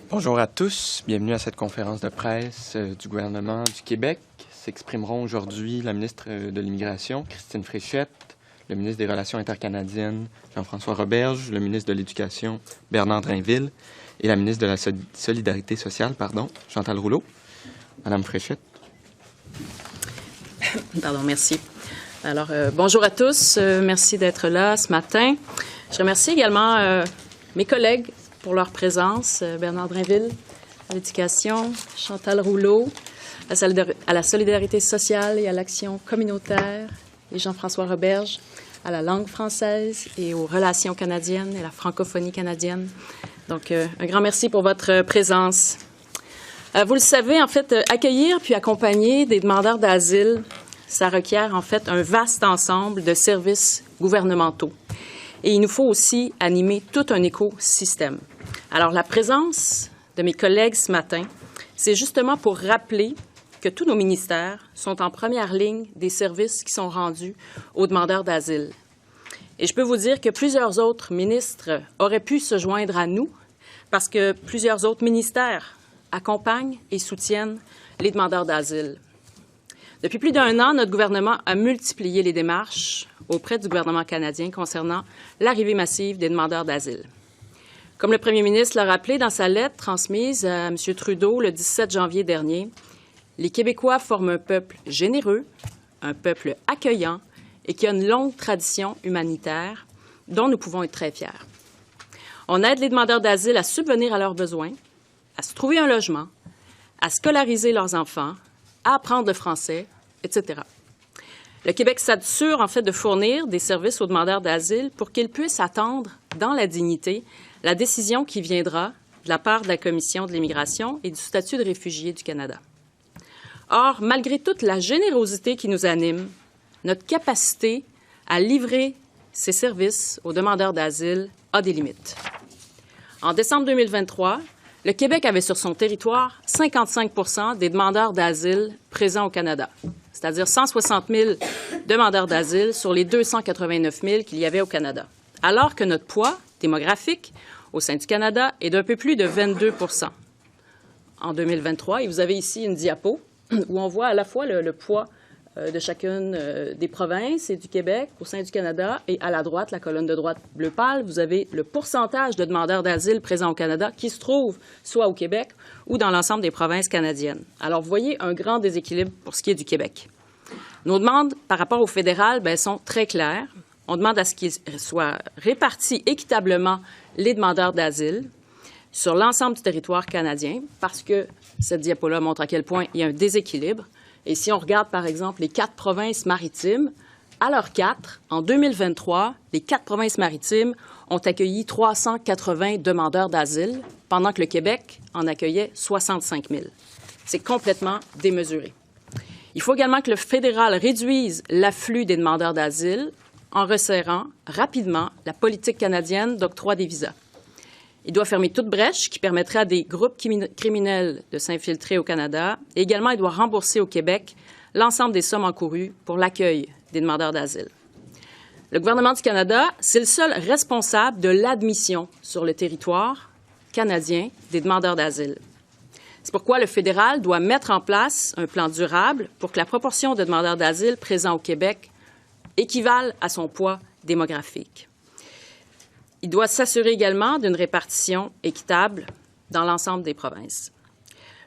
Bonjour à tous, bienvenue à cette conférence de presse du gouvernement du Québec. S'exprimeront aujourd'hui la ministre de l'Immigration, Christine Fréchette, le ministre des Relations intercanadiennes, Jean-François Roberge, le ministre de l'Éducation, Bernard Drainville, et la ministre de la Solidarité sociale, Chantal Rouleau. Madame Fréchette. Pardon, merci. Alors, bonjour à tous. Merci d'être là ce matin. Je remercie également mes collègues pour leur présence. Bernard Drainville, à l'Éducation, Chantal Rouleau, à la Solidarité sociale et à l'Action communautaire, et Jean-François Roberge, à la langue française et aux relations canadiennes et la francophonie canadienne. Donc, un grand merci pour votre présence. Vous le savez, en fait, accueillir puis accompagner des demandeurs d'asile, ça requiert en fait un vaste ensemble de services gouvernementaux. Et il nous faut aussi animer tout un écosystème. Alors, la présence de mes collègues ce matin, c'est justement pour rappeler que tous nos ministères sont en première ligne des services qui sont rendus aux demandeurs d'asile. Et je peux vous dire que plusieurs autres ministres auraient pu se joindre à nous parce que plusieurs autres ministères accompagnent et soutiennent les demandeurs d'asile. Depuis plus d'1 an, notre gouvernement a multiplié les démarches auprès du gouvernement canadien concernant l'arrivée massive des demandeurs d'asile. Comme le premier ministre l'a rappelé dans sa lettre transmise à M. Trudeau le 17 janvier dernier, les Québécois forment un peuple généreux, un peuple accueillant et qui a une longue tradition humanitaire dont nous pouvons être très fiers. On aide les demandeurs d'asile à subvenir à leurs besoins, à se trouver un logement, à scolariser leurs enfants, à apprendre le français, etc. Le Québec s'assure en fait de fournir des services aux demandeurs d'asile pour qu'ils puissent attendre dans la dignité la décision qui viendra de la part de la Commission de l'immigration et du statut de réfugié du Canada. Or, malgré toute la générosité qui nous anime, notre capacité à livrer ces services aux demandeurs d'asile a des limites. En décembre 2023, le Québec avait sur son territoire 55 des demandeurs d'asile présents au Canada, c'est-à-dire 160 000 demandeurs d'asile sur les 289 000 qu'il y avait au Canada, alors que notre poids démographique au sein du Canada est d'un peu plus de 22 en 2023. Et vous avez ici une diapo où on voit à la fois le poids de chacune des provinces et du Québec au sein du Canada. Et à la droite, la colonne de droite bleu pâle, vous avez le pourcentage de demandeurs d'asile présents au Canada qui se trouvent soit au Québec ou dans l'ensemble des provinces canadiennes. Alors, vous voyez un grand déséquilibre pour ce qui est du Québec. Nos demandes par rapport au fédéral sont très claires. On demande à ce qu'il soit répartis équitablement les demandeurs d'asile sur l'ensemble du territoire canadien parce que cette diapo-là montre à quel point il y a un déséquilibre. Et si on regarde, par exemple, les 4 provinces maritimes, à leur 4, en 2023, les 4 provinces maritimes ont accueilli 380 demandeurs d'asile, pendant que le Québec en accueillait 65 000. C'est complètement démesuré. Il faut également que le fédéral réduise l'afflux des demandeurs d'asile en resserrant rapidement la politique canadienne d'octroi des visas. Il doit fermer toute brèche qui permettrait à des groupes criminels de s'infiltrer au Canada. Et également, il doit rembourser au Québec l'ensemble des sommes encourues pour l'accueil des demandeurs d'asile. Le gouvernement du Canada, c'est le seul responsable de l'admission sur le territoire canadien des demandeurs d'asile. C'est pourquoi le fédéral doit mettre en place un plan durable pour que la proportion de demandeurs d'asile présents au Québec équivale à son poids démographique. Il doit s'assurer également d'une répartition équitable dans l'ensemble des provinces.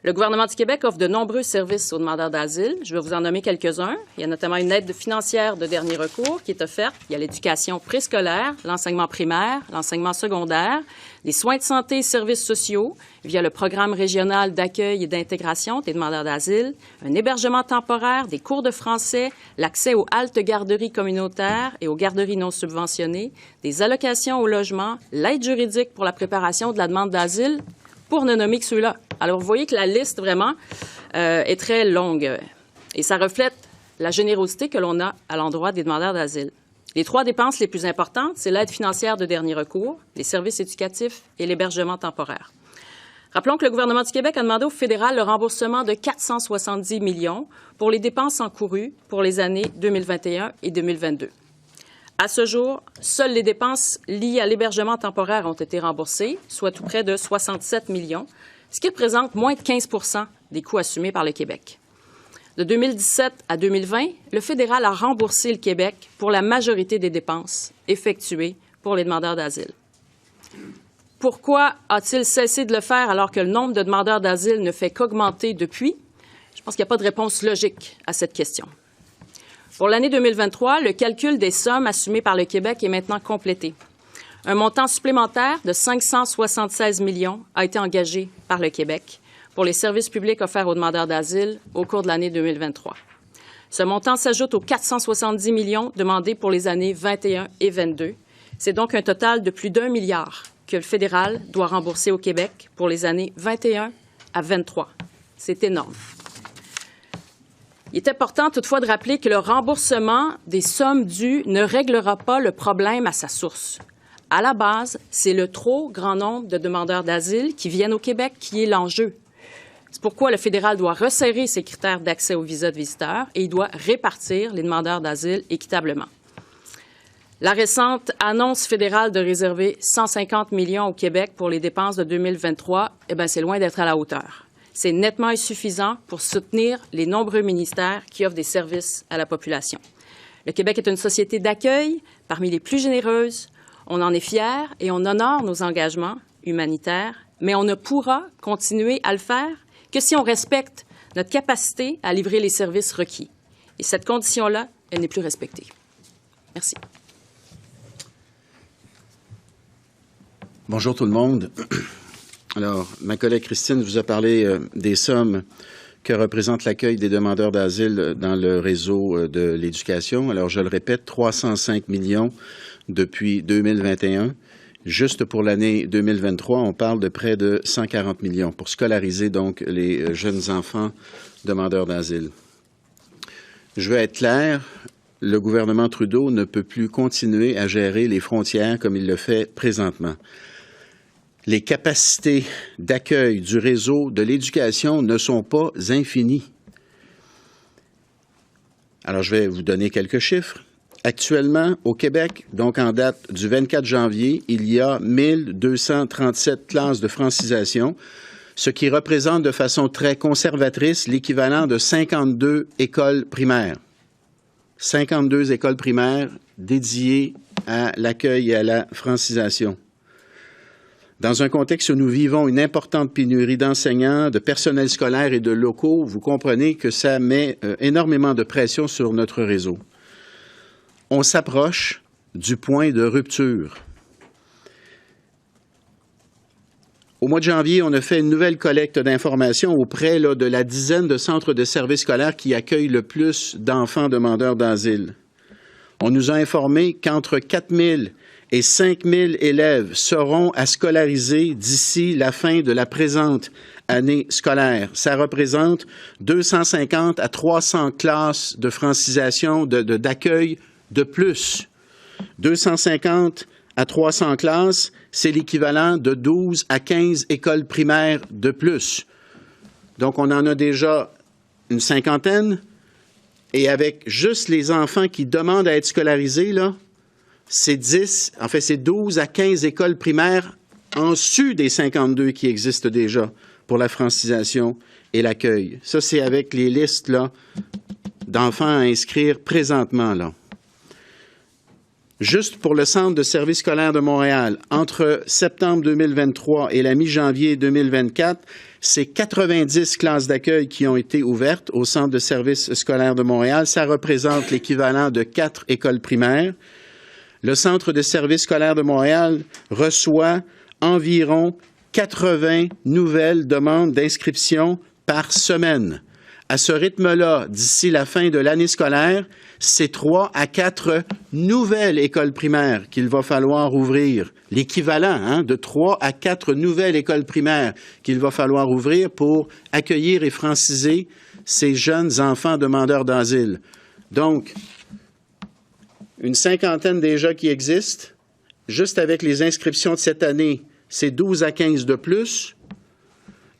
Le gouvernement du Québec offre de nombreux services aux demandeurs d'asile. Je vais vous en nommer quelques-uns. Il y a notamment une aide financière de dernier recours qui est offerte. Il y a l'éducation préscolaire, l'enseignement primaire, l'enseignement secondaire, les soins de santé et services sociaux via le programme régional d'accueil et d'intégration des demandeurs d'asile, un hébergement temporaire, des cours de français, l'accès aux haltes garderies communautaires et aux garderies non subventionnées, des allocations au logement, l'aide juridique pour la préparation de la demande d'asile, pour ne nommer que ceux-là. Alors, vous voyez que la liste, vraiment, est très longue. Et ça reflète la générosité que l'on a à l'endroit des demandeurs d'asile. Les 3 dépenses les plus importantes, c'est l'aide financière de dernier recours, les services éducatifs et l'hébergement temporaire. Rappelons que le gouvernement du Québec a demandé au fédéral le remboursement de 470 millions pour les dépenses encourues pour les années 2021 et 2022. À ce jour, seules les dépenses liées à l'hébergement temporaire ont été remboursées, soit tout près de 67 millions, ce qui représente moins de 15 des coûts assumés par le Québec. De 2017 à 2020, le fédéral a remboursé le Québec pour la majorité des dépenses effectuées pour les demandeurs d'asile. Pourquoi a-t-il cessé de le faire alors que le nombre de demandeurs d'asile ne fait qu'augmenter depuis? Je pense qu'il n'y a pas de réponse logique à cette question. Pour l'année 2023, le calcul des sommes assumées par le Québec est maintenant complété. Un montant supplémentaire de 576 millions a été engagé par le Québec pour les services publics offerts aux demandeurs d'asile au cours de l'année 2023. Ce montant s'ajoute aux 470 millions demandés pour les années 21 et 22. C'est donc un total de plus d'1 milliard que le fédéral doit rembourser au Québec pour les années 21 à 23. C'est énorme. Il est important toutefois de rappeler que le remboursement des sommes dues ne réglera pas le problème à sa source. À la base, c'est le trop grand nombre de demandeurs d'asile qui viennent au Québec qui est l'enjeu. C'est pourquoi le fédéral doit resserrer ses critères d'accès au visa de visiteur et il doit répartir les demandeurs d'asile équitablement. La récente annonce fédérale de réserver 150 millions au Québec pour les dépenses de 2023, c'est loin d'être à la hauteur. C'est nettement insuffisant pour soutenir les nombreux ministères qui offrent des services à la population. Le Québec est une société d'accueil parmi les plus généreuses. On en est fiers et on honore nos engagements humanitaires, mais on ne pourra continuer à le faire que si on respecte notre capacité à livrer les services requis. Et cette condition-là, elle n'est plus respectée. Merci. Bonjour tout le monde. Alors, ma collègue Christine vous a parlé des sommes que représente l'accueil des demandeurs d'asile dans le réseau de l'éducation. Alors, je le répète, 305 millions depuis 2021. Juste pour l'année 2023, on parle de près de 140 millions pour scolariser donc les jeunes enfants demandeurs d'asile. Je veux être clair, le gouvernement Trudeau ne peut plus continuer à gérer les frontières comme il le fait présentement. Les capacités d'accueil du réseau de l'éducation ne sont pas infinies. Alors, je vais vous donner quelques chiffres. Actuellement, au Québec, donc en date du 24 janvier, il y a 1237 classes de francisation, ce qui représente de façon très conservatrice l'équivalent de 52 écoles primaires. 52 écoles primaires dédiées à l'accueil et à la francisation. Dans un contexte où nous vivons une importante pénurie d'enseignants, de personnel scolaire et de locaux, vous comprenez que ça met énormément de pression sur notre réseau. On s'approche du point de rupture. Au mois de janvier, on a fait une nouvelle collecte d'informations auprès de la dizaine de centres de services scolaires qui accueillent le plus d'enfants demandeurs d'asile. On nous a informé qu'entre 4 000 et 5 000 élèves seront à scolariser d'ici la fin de la présente année scolaire. Ça représente 250 à 300 classes de francisation, d'accueil de plus. 250 à 300 classes, c'est l'équivalent de 12 à 15 écoles primaires de plus. Donc, on en a déjà une cinquantaine. Et avec juste les enfants qui demandent à être scolarisés, là, c'est 12 à 15 écoles primaires en sus des 52 qui existent déjà pour la francisation et l'accueil. Ça, c'est avec les listes là, d'enfants à inscrire présentement, là. Juste pour le Centre de services scolaires de Montréal, entre septembre 2023 et la mi-janvier 2024, c'est 90 classes d'accueil qui ont été ouvertes au Centre de services scolaires de Montréal. Ça représente l'équivalent de 4 écoles primaires. Le Centre de services scolaires de Montréal reçoit environ 80 nouvelles demandes d'inscription par semaine. À ce rythme-là, d'ici la fin de l'année scolaire, c'est 3 à 4 nouvelles écoles primaires qu'il va falloir ouvrir. L'équivalent de 3 à 4 nouvelles écoles primaires qu'il va falloir ouvrir pour accueillir et franciser ces jeunes enfants demandeurs d'asile. Donc, une cinquantaine déjà qui existent. Juste avec les inscriptions de cette année, c'est 12 à 15 de plus.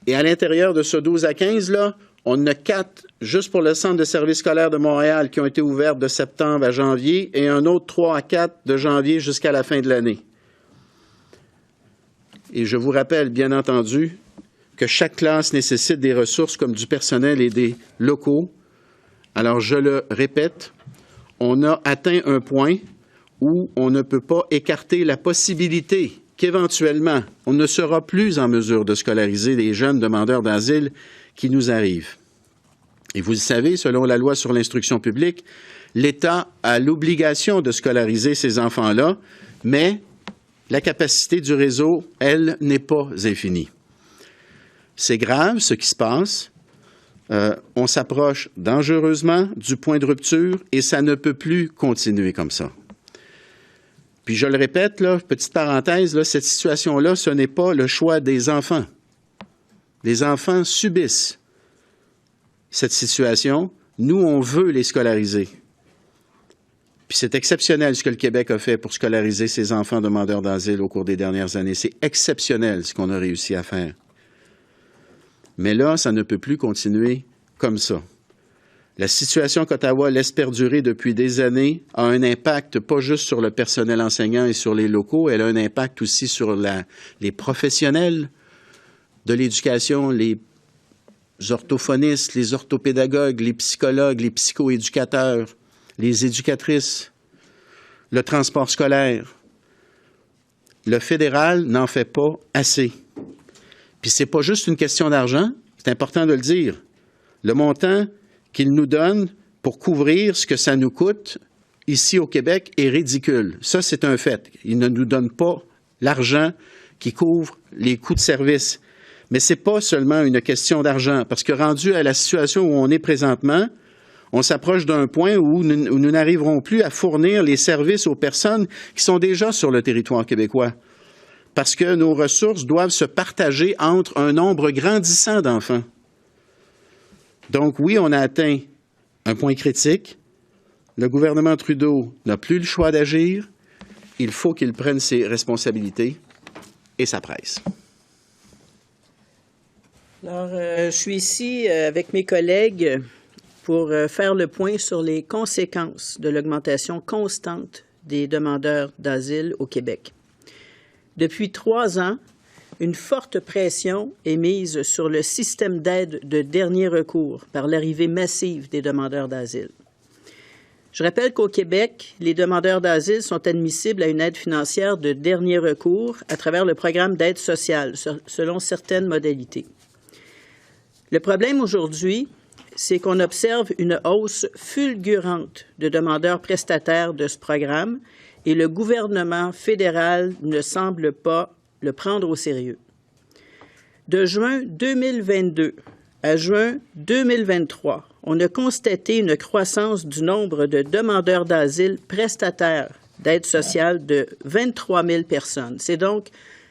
Et à l'intérieur de ce 12 à 15, là, On en a 4 juste pour le Centre de services scolaires de Montréal qui ont été ouverts de septembre à janvier et un autre 3 à 4 de janvier jusqu'à la fin de l'année. Et je vous rappelle, bien entendu, que chaque classe nécessite des ressources comme du personnel et des locaux. Alors, je le répète, on a atteint un point où on ne peut pas écarter la possibilité qu'éventuellement, on ne sera plus en mesure de scolariser les jeunes demandeurs d'asile qui nous arrivent. Et vous le savez, selon la loi sur l'instruction publique, l'État a l'obligation de scolariser ces enfants-là, mais la capacité du réseau, elle, n'est pas infinie. C'est grave ce qui se passe. On s'approche dangereusement du point de rupture et ça ne peut plus continuer comme ça. Puis je le répète, là, petite parenthèse, là, cette situation-là, ce n'est pas le choix des enfants. Les enfants subissent cette situation. Nous, on veut les scolariser. Puis c'est exceptionnel ce que le Québec a fait pour scolariser ses enfants demandeurs d'asile au cours des dernières années. C'est exceptionnel ce qu'on a réussi à faire. Mais là, ça ne peut plus continuer comme ça. La situation qu'Ottawa laisse perdurer depuis des années a un impact pas juste sur le personnel enseignant et sur les locaux, elle a un impact aussi sur les professionnels de l'éducation, les orthophonistes, les orthopédagogues, les psychologues, les psychoéducateurs, les éducatrices, le transport scolaire. Le fédéral n'en fait pas assez. Puis c'est pas juste une question d'argent, c'est important de le dire. Le montant qu'il nous donne pour couvrir ce que ça nous coûte ici au Québec est ridicule. Ça, c'est un fait. Il ne nous donne pas l'argent qui couvre les coûts de service. Mais ce n'est pas seulement une question d'argent, parce que rendu à la situation où on est présentement, on s'approche d'un point où nous n'arriverons plus à fournir les services aux personnes qui sont déjà sur le territoire québécois. Parce que nos ressources doivent se partager entre un nombre grandissant d'enfants. Donc oui, on a atteint un point critique. Le gouvernement Trudeau n'a plus le choix d'agir. Il faut qu'il prenne ses responsabilités et ça presse. Alors, je suis ici avec mes collègues pour faire le point sur les conséquences de l'augmentation constante des demandeurs d'asile au Québec. Depuis 3 ans, une forte pression est mise sur le système d'aide de dernier recours par l'arrivée massive des demandeurs d'asile. Je rappelle qu'au Québec, les demandeurs d'asile sont admissibles à une aide financière de dernier recours à travers le programme d'aide sociale, selon certaines modalités. Le problème aujourd'hui, c'est qu'on observe une hausse fulgurante de demandeurs prestataires de ce programme et le gouvernement fédéral ne semble pas le prendre au sérieux. De juin 2022 à juin 2023, on a constaté une croissance du nombre de demandeurs d'asile prestataires d'aide sociale de 23 000 personnes. C'est donc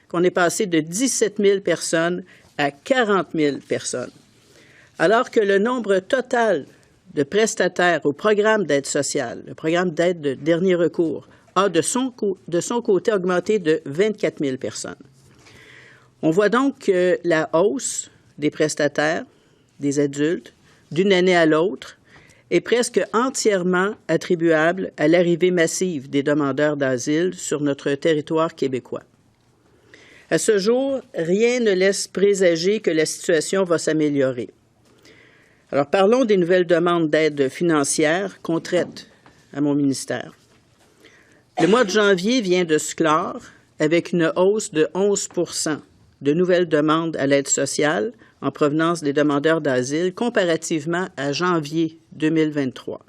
qu'on est passé de 17 000 personnes à 40 000 personnes. Alors que le nombre total de prestataires au programme d'aide sociale, le programme d'aide de dernier recours, a de son côté augmenté de 24 000 personnes. On voit donc que la hausse des prestataires, des adultes, d'une année à l'autre, est presque entièrement attribuable à l'arrivée massive des demandeurs d'asile sur notre territoire québécois. À ce jour, rien ne laisse présager que la situation va s'améliorer. Alors, parlons des nouvelles demandes d'aide financière qu'on traite à mon ministère. Le mois de janvier vient de se clore avec une hausse de 11 % de nouvelles demandes à l'aide sociale en provenance des demandeurs d'asile comparativement à janvier 2023.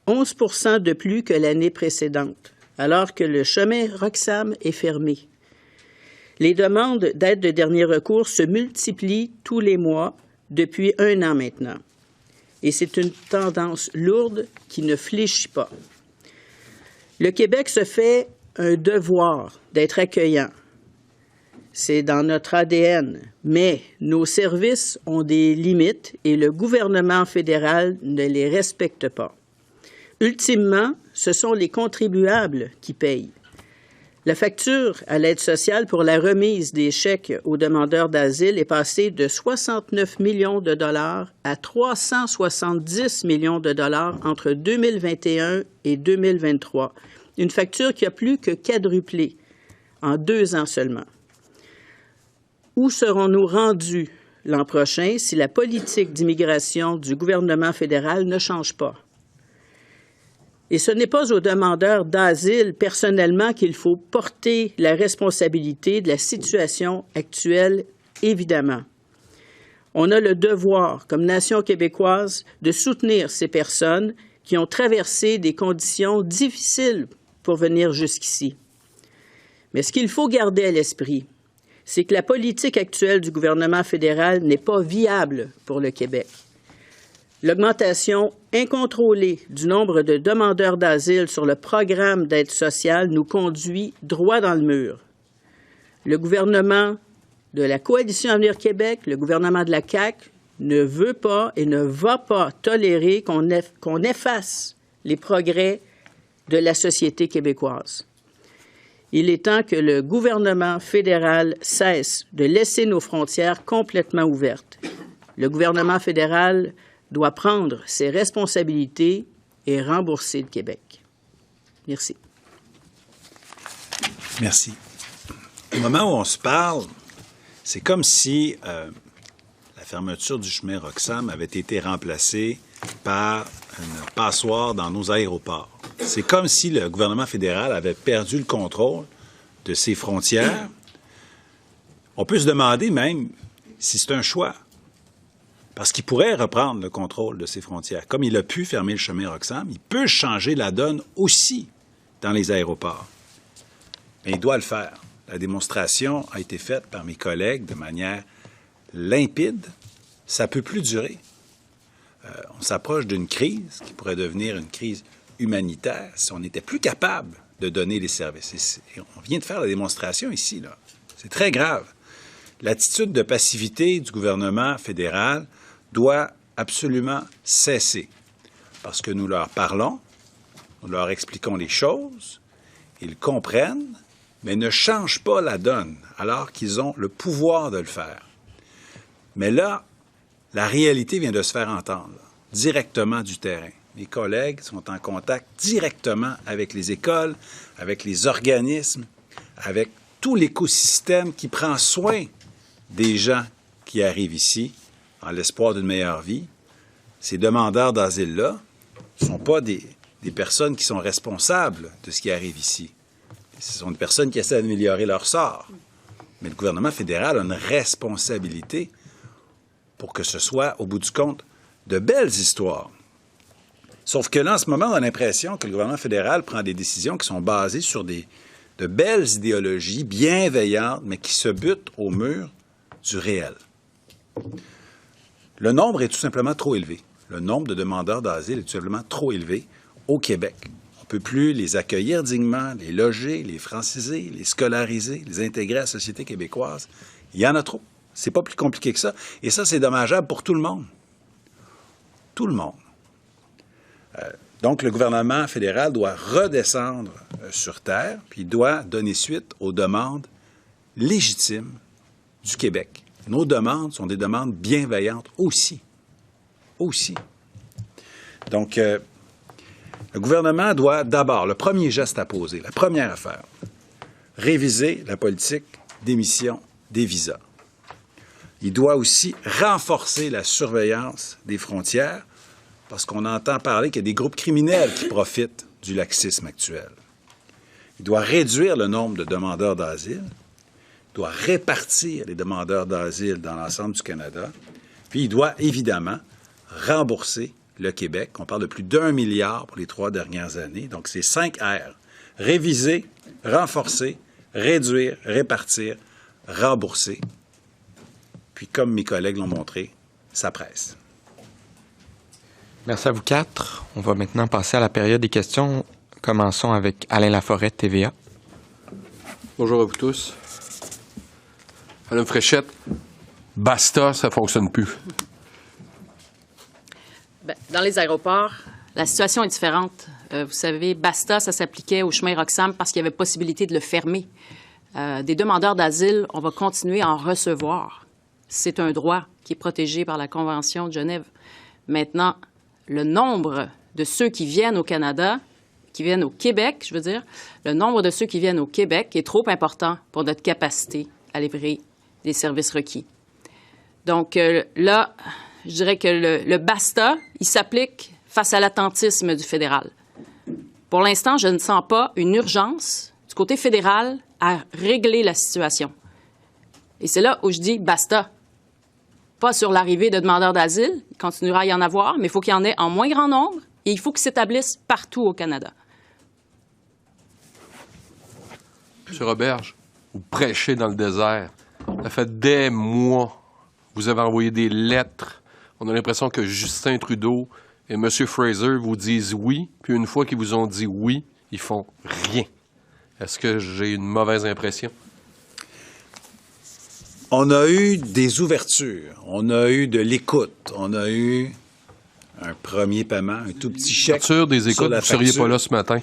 11 % de plus que l'année précédente, alors que le chemin Roxham est fermé. Les demandes d'aide de dernier recours se multiplient tous les mois depuis 1 an maintenant. Et c'est une tendance lourde qui ne fléchit pas. Le Québec se fait un devoir d'être accueillant. C'est dans notre ADN, mais nos services ont des limites et le gouvernement fédéral ne les respecte pas. Ultimement, ce sont les contribuables qui payent. La facture à l'aide sociale pour la remise des chèques aux demandeurs d'asile est passée de 69 millions de dollars à 370 millions de dollars entre 2021 et 2023. Une facture qui a plus que quadruplé en 2 ans seulement. Où serons-nous rendus l'an prochain si la politique d'immigration du gouvernement fédéral ne change pas? Et ce n'est pas aux demandeurs d'asile personnellement qu'il faut porter la responsabilité de la situation actuelle, évidemment. On a le devoir, comme nation québécoise, de soutenir ces personnes qui ont traversé des conditions difficiles pour venir jusqu'ici. Mais ce qu'il faut garder à l'esprit, c'est que la politique actuelle du gouvernement fédéral n'est pas viable pour le Québec. L'augmentation incontrôlée du nombre de demandeurs d'asile sur le programme d'aide sociale nous conduit droit dans le mur. Le gouvernement de la Coalition Avenir Québec, le gouvernement de la CAQ, ne veut pas et ne va pas tolérer qu'on efface les progrès de la société québécoise. Il est temps que le gouvernement fédéral cesse de laisser nos frontières complètement ouvertes. Le gouvernement fédéral doit prendre ses responsabilités et rembourser le Québec. Merci. Merci. Au moment où on se parle, c'est comme si la fermeture du chemin Roxham avait été remplacée par une passoire dans nos aéroports. C'est comme si le gouvernement fédéral avait perdu le contrôle de ses frontières. On peut se demander même si c'est un choix. Parce qu'il pourrait reprendre le contrôle de ses frontières. Comme il a pu fermer le chemin Roxham, il peut changer la donne aussi dans les aéroports. Mais il doit le faire. La démonstration a été faite par mes collègues de manière limpide. Ça ne peut plus durer. On s'approche d'une crise qui pourrait devenir une crise humanitaire si on n'était plus capable de donner les services. Et on vient de faire la démonstration ici, là. C'est très grave. L'attitude de passivité du gouvernement fédéral doit absolument cesser. Parce que nous leur parlons, nous leur expliquons les choses, ils comprennent, mais ne changent pas la donne, alors qu'ils ont le pouvoir de le faire. Mais là, la réalité vient de se faire entendre, directement du terrain. Mes collègues sont en contact directement avec les écoles, avec les organismes, avec tout l'écosystème qui prend soin des gens qui arrivent ici en l'espoir d'une meilleure vie. Ces demandeurs d'asile-là ne sont pas des personnes qui sont responsables de ce qui arrive ici. Ce sont des personnes qui essaient d'améliorer leur sort. Mais le gouvernement fédéral a une responsabilité pour que ce soit, au bout du compte, de belles histoires. Sauf que là, en ce moment, on a l'impression que le gouvernement fédéral prend des décisions qui sont basées sur de belles idéologies bienveillantes, mais qui se butent au mur du réel. Le nombre est tout simplement trop élevé. Le nombre de demandeurs d'asile est tout simplement trop élevé au Québec. On ne peut plus les accueillir dignement, les loger, les franciser, les scolariser, les intégrer à la société québécoise. Il y en a trop. C'est pas plus compliqué que ça. Et ça, c'est dommageable pour tout le monde. Tout le monde. Donc, le gouvernement fédéral doit redescendre sur terre, puis il doit donner suite aux demandes légitimes du Québec. Nos demandes sont des demandes bienveillantes aussi. Aussi. Donc, le gouvernement doit d'abord, le premier geste à poser, la première affaire, réviser la politique d'émission des visas. Il doit aussi renforcer la surveillance des frontières parce qu'on entend parler qu'il y a des groupes criminels qui profitent du laxisme actuel. Il doit réduire le nombre de demandeurs d'asile, il doit répartir les demandeurs d'asile dans l'ensemble du Canada, puis il doit évidemment rembourser le Québec. On parle de plus d'1 milliard pour les 3 dernières années, donc c'est 5 R. Réviser, renforcer, réduire, répartir, rembourser. Puis comme mes collègues l'ont montré, ça presse. Merci à vous 4. On va maintenant passer à la période des questions. Commençons avec Alain Laforêt, TVA. Bonjour à vous tous. Madame Fréchette, basta, ça ne fonctionne plus. Bien, dans les aéroports, la situation est différente vous savez, BASTA, ça s'appliquait au chemin Roxham parce qu'il y avait possibilité de le fermer. Des demandeurs d'asile, on va continuer à en recevoir. C'est un droit qui est protégé par la Convention de Genève. Maintenant, le nombre de ceux qui viennent au Canada, qui viennent au Québec, je veux dire, le nombre de ceux qui viennent au Québec est trop important pour notre capacité à livrer des services requis. Donc là, je dirais que le BASTA, il s'applique face à l'attentisme du fédéral. Pour l'instant, je ne sens pas une urgence du côté fédéral à régler la situation. Et c'est là où je dis BASTA. Pas sur l'arrivée de demandeurs d'asile, il continuera à y en avoir, mais il faut qu'il y en ait en moins grand nombre et il faut qu'ils s'établissent partout au Canada. M. Roberge, vous prêchez dans le désert. Ça fait des mois. Vous avez envoyé des lettres. On a l'impression que Justin Trudeau et M. Fraser vous disent oui, puis une fois qu'ils vous ont dit oui, ils font rien. Est-ce que j'ai une mauvaise impression? On a eu des ouvertures, on a eu de l'écoute, on a eu un premier paiement, un tout petit chèque. Ouverture des écoutes, vous ne seriez pas là ce matin.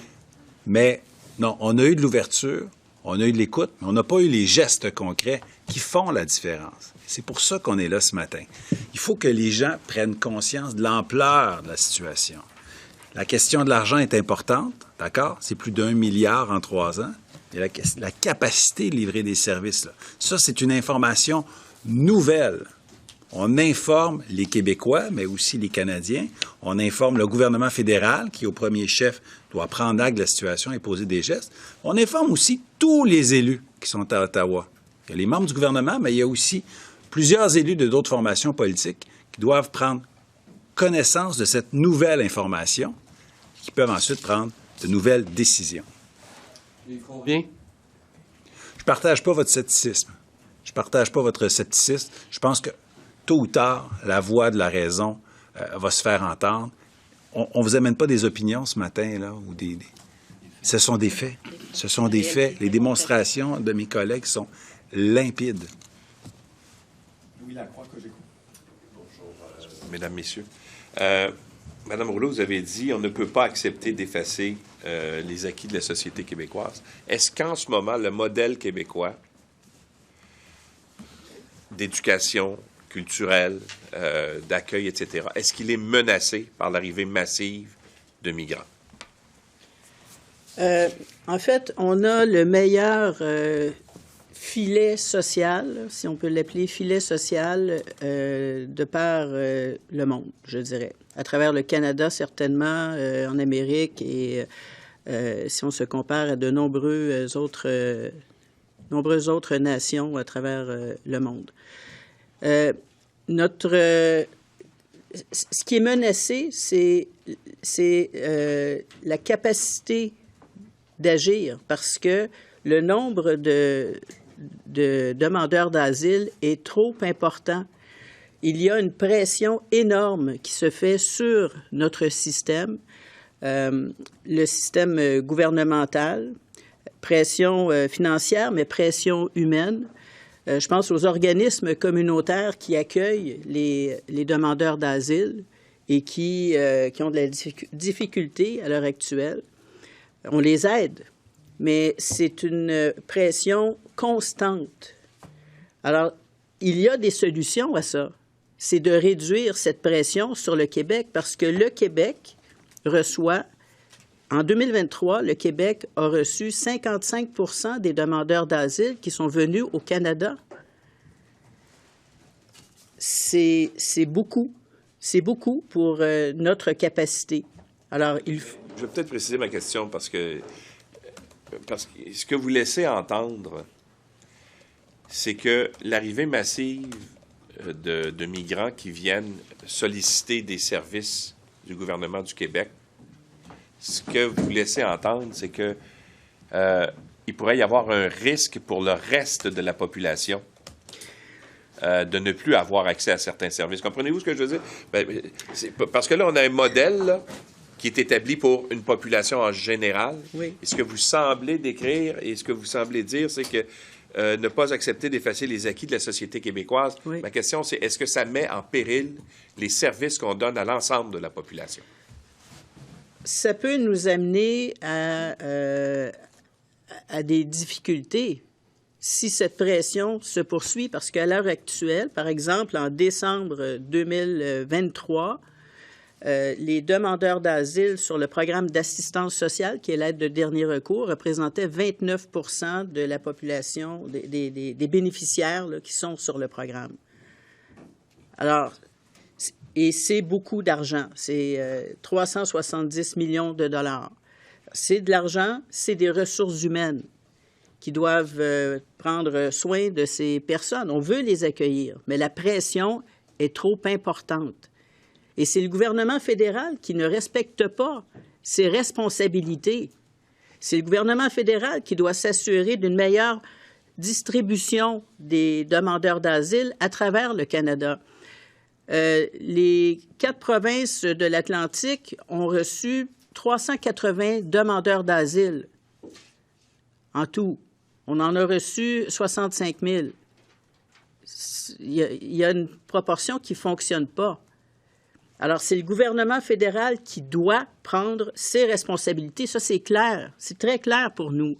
Mais non, on a eu de l'ouverture, on a eu de l'écoute, mais on n'a pas eu les gestes concrets qui font la différence. C'est pour ça qu'on est là ce matin. Il faut que les gens prennent conscience de l'ampleur de la situation. La question de l'argent est importante, d'accord? C'est plus d'1 milliard en 3 ans. Et la capacité de livrer des services, là. Ça, c'est une information nouvelle. On informe les Québécois, mais aussi les Canadiens. On informe le gouvernement fédéral, qui, au premier chef, doit prendre acte de la situation et poser des gestes. On informe aussi tous les élus qui sont à Ottawa. Il y a les membres du gouvernement, mais il y a aussi plusieurs élus de d'autres formations politiques qui doivent prendre connaissance de cette nouvelle information, qui peuvent ensuite prendre de nouvelles décisions. Bien. Je partage pas votre scepticisme. Je partage pas votre scepticisme. Je pense que tôt ou tard, la voix de la raison va se faire entendre. On vous amène pas des opinions ce matin, là, ou ce sont des faits. Ce sont des faits. Les démonstrations de mes collègues sont limpides. Louis Lacroix, que j'écoute. Bonjour, Mesdames, Messieurs. Madame Rouleau, vous avez dit on ne peut pas accepter d'effacer les acquis de la société québécoise. Est-ce qu'en ce moment, le modèle québécois d'éducation culturelle, d'accueil, etc., est-ce qu'il est menacé par l'arrivée massive de migrants? En fait, on a le meilleur filet social, si on peut l'appeler filet social, de par le monde, je dirais. À travers le Canada, certainement, en Amérique, et si on se compare à de nombreuses autres nations à travers le monde. Ce qui est menacé, c'est la capacité d'agir, parce que le nombre de demandeurs d'asile est trop important. Il y a une pression énorme qui se fait sur notre système, le système gouvernemental, pression financière, mais pression humaine. Je pense aux organismes communautaires qui accueillent les demandeurs d'asile et qui ont de la difficulté à l'heure actuelle. On les aide, mais c'est une pression constante. Alors, il y a des solutions à ça. C'est de réduire cette pression sur le Québec, parce que le Québec reçoit, en 2023, le Québec a reçu 55% des demandeurs d'asile qui sont venus au Canada. C'est beaucoup. C'est beaucoup pour notre capacité. Alors, Je vais peut-être préciser ma question parce que ce que vous laissez entendre, c'est que l'arrivée massive de migrants qui viennent solliciter des services du gouvernement du Québec, ce que vous laissez entendre, c'est que il pourrait y avoir un risque pour le reste de la population de ne plus avoir accès à certains services. Comprenez-vous ce que je veux dire? Parce que là, on a un modèle là, qui est établi pour une population en général. Oui. Et ce que vous semblez décrire et ce que vous semblez dire, c'est que ne pas accepter d'effacer les acquis de la société québécoise. Oui. Ma question, c'est est-ce que ça met en péril les services qu'on donne à l'ensemble de la population? ça peut nous amener à des difficultés si cette pression se poursuit, parce qu'à l'heure actuelle, par exemple, en décembre 2023, les demandeurs d'asile sur le programme d'assistance sociale, qui est l'aide de dernier recours, représentaient 29 % de la population, des bénéficiaires là, qui sont sur le programme. Alors, et c'est beaucoup d'argent. C'est 370 millions de dollars. C'est de l'argent, c'est des ressources humaines qui doivent prendre soin de ces personnes. On veut les accueillir, mais la pression est trop importante. Et c'est le gouvernement fédéral qui ne respecte pas ses responsabilités. C'est le gouvernement fédéral qui doit s'assurer d'une meilleure distribution des demandeurs d'asile à travers le Canada. Les 4 provinces de l'Atlantique ont reçu 380 demandeurs d'asile en tout. On en a reçu 65 000. Il y a une proportion qui ne fonctionne pas. Alors, c'est le gouvernement fédéral qui doit prendre ses responsabilités. Ça, c'est clair. C'est très clair pour nous.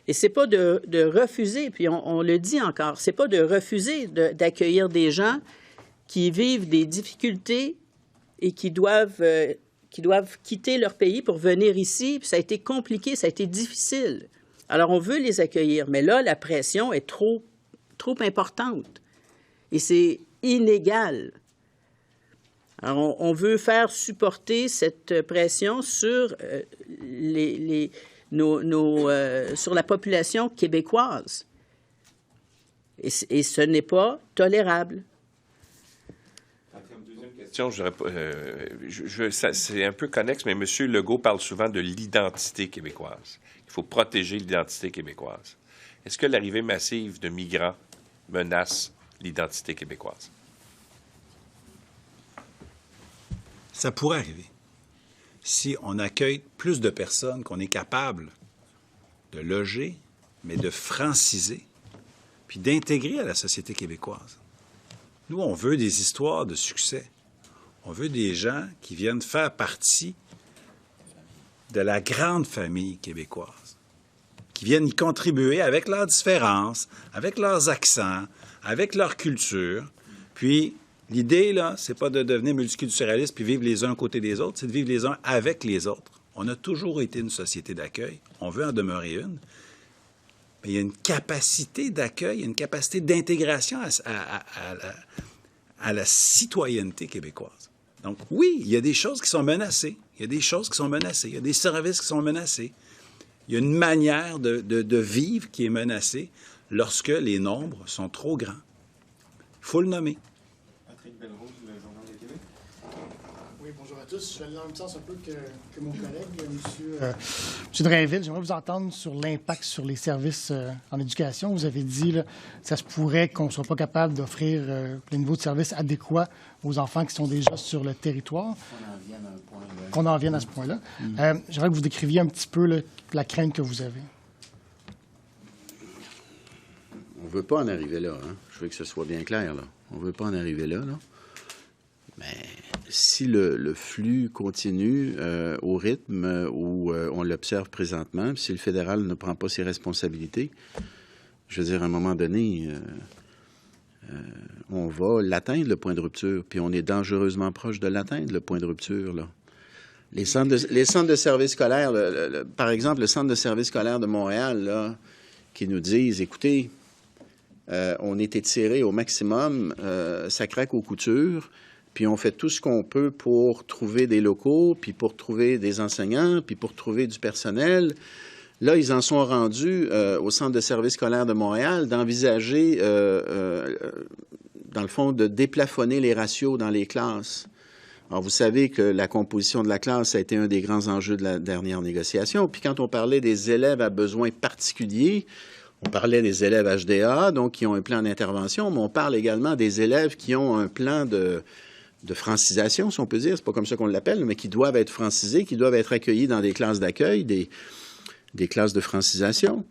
Et c'est pas de refuser, puis on le dit encore, c'est pas de refuser d'accueillir des gens qui vivent des difficultés et qui doivent quitter leur pays pour venir ici. Puis ça a été compliqué, ça a été difficile. Alors, on veut les accueillir, mais là, la pression est trop importante. Et c'est inégal. Alors, on veut faire supporter cette pression sur, sur la population québécoise. Et ce n'est pas tolérable. C'est un peu connexe, mais M. Legault parle souvent de l'identité québécoise. Il faut protéger l'identité québécoise. Est-ce que l'arrivée massive de migrants menace l'identité québécoise? Ça pourrait arriver. Si on accueille plus de personnes qu'on est capable de loger, mais de franciser, puis d'intégrer à la société québécoise. Nous, on veut des histoires de succès. On veut des gens qui viennent faire partie de la grande famille québécoise, qui viennent y contribuer avec leurs différences, avec leurs accents, avec leur culture. Puis, l'idée, là, c'est pas de devenir multiculturaliste puis vivre les uns à côté des autres, c'est de vivre les uns avec les autres. On a toujours été une société d'accueil. On veut en demeurer une. Mais il y a une capacité d'accueil, une capacité d'intégration à la citoyenneté québécoise. Donc, oui, il y a des choses qui sont menacées. Il y a des choses qui sont menacées. Il y a des services qui sont menacés. Il y a une manière de vivre qui est menacée lorsque les nombres sont trop grands. Il faut le nommer. Patrick Belrose, le Journal de Québec. Oui, bonjour à tous. Je vais aller dans le même sens un peu que mon collègue, M. Drainville. J'aimerais vous entendre sur l'impact sur les services en éducation. Vous avez dit que ça se pourrait qu'on ne soit pas capable d'offrir le niveau de service adéquat aux enfants qui sont déjà sur le territoire. Qu'on en vienne à ce point-là. J'aimerais que vous décriviez un petit peu la crainte que vous avez. On ne veut pas en arriver là. Hein? Je veux que ce soit bien clair. Là. On ne veut pas en arriver là. Mais si le flux continue au rythme où on l'observe présentement, si le fédéral ne prend pas ses responsabilités, je veux dire, à un moment donné, on va l'atteindre, le point de rupture, puis on est dangereusement proche de l'atteindre, le point de rupture, là. Les centres de services scolaires, par exemple, le centre de services scolaires de Montréal, là, qui nous disent, écoutez, on est étiré au maximum, ça craque aux coutures, puis on fait tout ce qu'on peut pour trouver des locaux, puis pour trouver des enseignants, puis pour trouver du personnel. Là, ils en sont rendus au Centre de services scolaires de Montréal d'envisager, dans le fond, de déplafonner les ratios dans les classes. Alors, vous savez que la composition de la classe a été un des grands enjeux de la dernière négociation. Puis quand on parlait des élèves à besoins particuliers, on parlait des élèves HDA, donc qui ont un plan d'intervention, mais on parle également des élèves qui ont un plan de francisation, si on peut dire. C'est pas comme ça qu'on l'appelle, mais qui doivent être francisés, qui doivent être accueillis dans des classes d'accueil, des classes de francisation.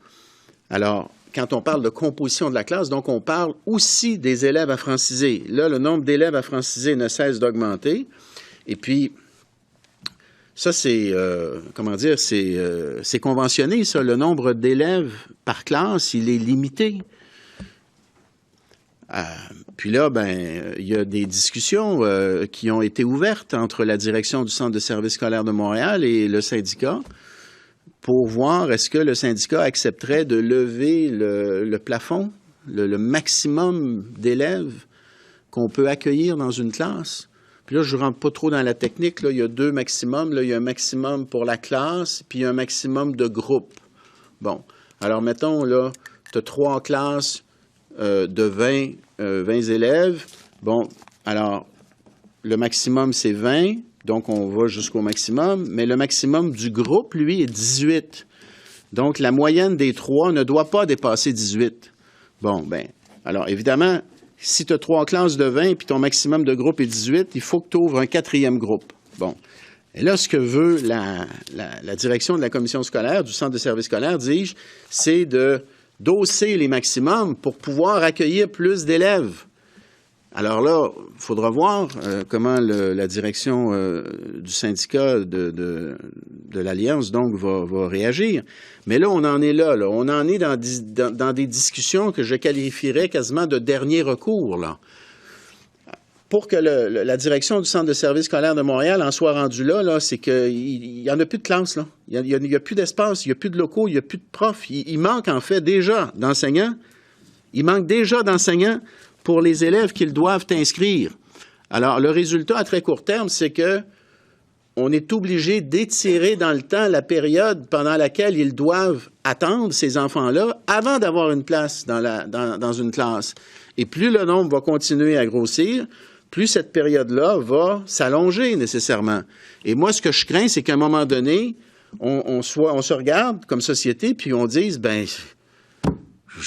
Alors, quand on parle de composition de la classe, donc on parle aussi des élèves à franciser. Là, le nombre d'élèves à franciser ne cesse d'augmenter. Et puis, Ça, c'est, c'est conventionné, ça. Le nombre d'élèves par classe, il est limité. Puis là, il y a des discussions qui ont été ouvertes entre la direction du Centre de services scolaires de Montréal et le syndicat pour voir est-ce que le syndicat accepterait de lever le plafond, le maximum d'élèves qu'on peut accueillir dans une classe. Puis là, je ne rentre pas trop dans la technique. Là, il y a 2 maximums. Là, il y a un maximum pour la classe, puis un maximum de groupe. Bon. Alors, mettons, là, tu as 3 classes de 20 élèves. Bon, alors, le maximum, c'est 20. Donc, on va jusqu'au maximum. Mais le maximum du groupe, lui, est 18. Donc, la moyenne des 3 ne doit pas dépasser 18. Bon, alors, évidemment, si tu as 3 classes de 20 puis ton maximum de groupe est 18, il faut que tu ouvres un 4e groupe. Bon. Et là, ce que veut la direction de la commission scolaire, du centre de services scolaires, dis-je, c'est de d'hausser les maximums pour pouvoir accueillir plus d'élèves. Alors là, il faudra voir comment la direction du syndicat de l'Alliance donc va réagir. Mais là, on en est là. On en est dans des discussions que je qualifierais quasiment de dernier recours, là. Pour que la direction du Centre de services scolaires de Montréal en soit rendue là, c'est qu'il n'y en a plus de classe, là. Il n'y a plus d'espace, il n'y a plus de locaux, il n'y a plus de profs. Il manque en fait déjà d'enseignants. Il manque déjà d'enseignants pour les élèves qu'ils doivent inscrire. Alors, le résultat à très court terme, c'est que on est obligé d'étirer dans le temps la période pendant laquelle ils doivent attendre, ces enfants-là, avant d'avoir une place dans une classe. Et plus le nombre va continuer à grossir, plus cette période-là va s'allonger nécessairement. Et moi, ce que je crains, c'est qu'à un moment donné, on se regarde comme société, puis on dise,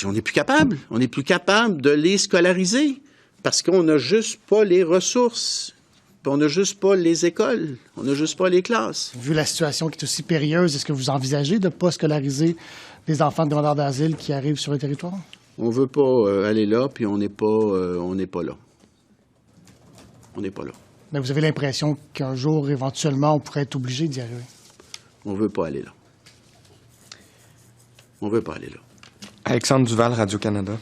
on n'est plus capable. On n'est plus capable de les scolariser parce qu'on n'a juste pas les ressources. On n'a juste pas les écoles. On n'a juste pas les classes. Vu la situation qui est aussi périlleuse, est-ce que vous envisagez de ne pas scolariser les enfants de demandeurs d'asile qui arrivent sur le territoire? On ne veut pas aller là, puis on n'est pas là. On n'est pas là. Mais vous avez l'impression qu'un jour, éventuellement, on pourrait être obligé d'y arriver? On ne veut pas aller là. On ne veut pas aller là. Alexandre Duval, Radio-Canada.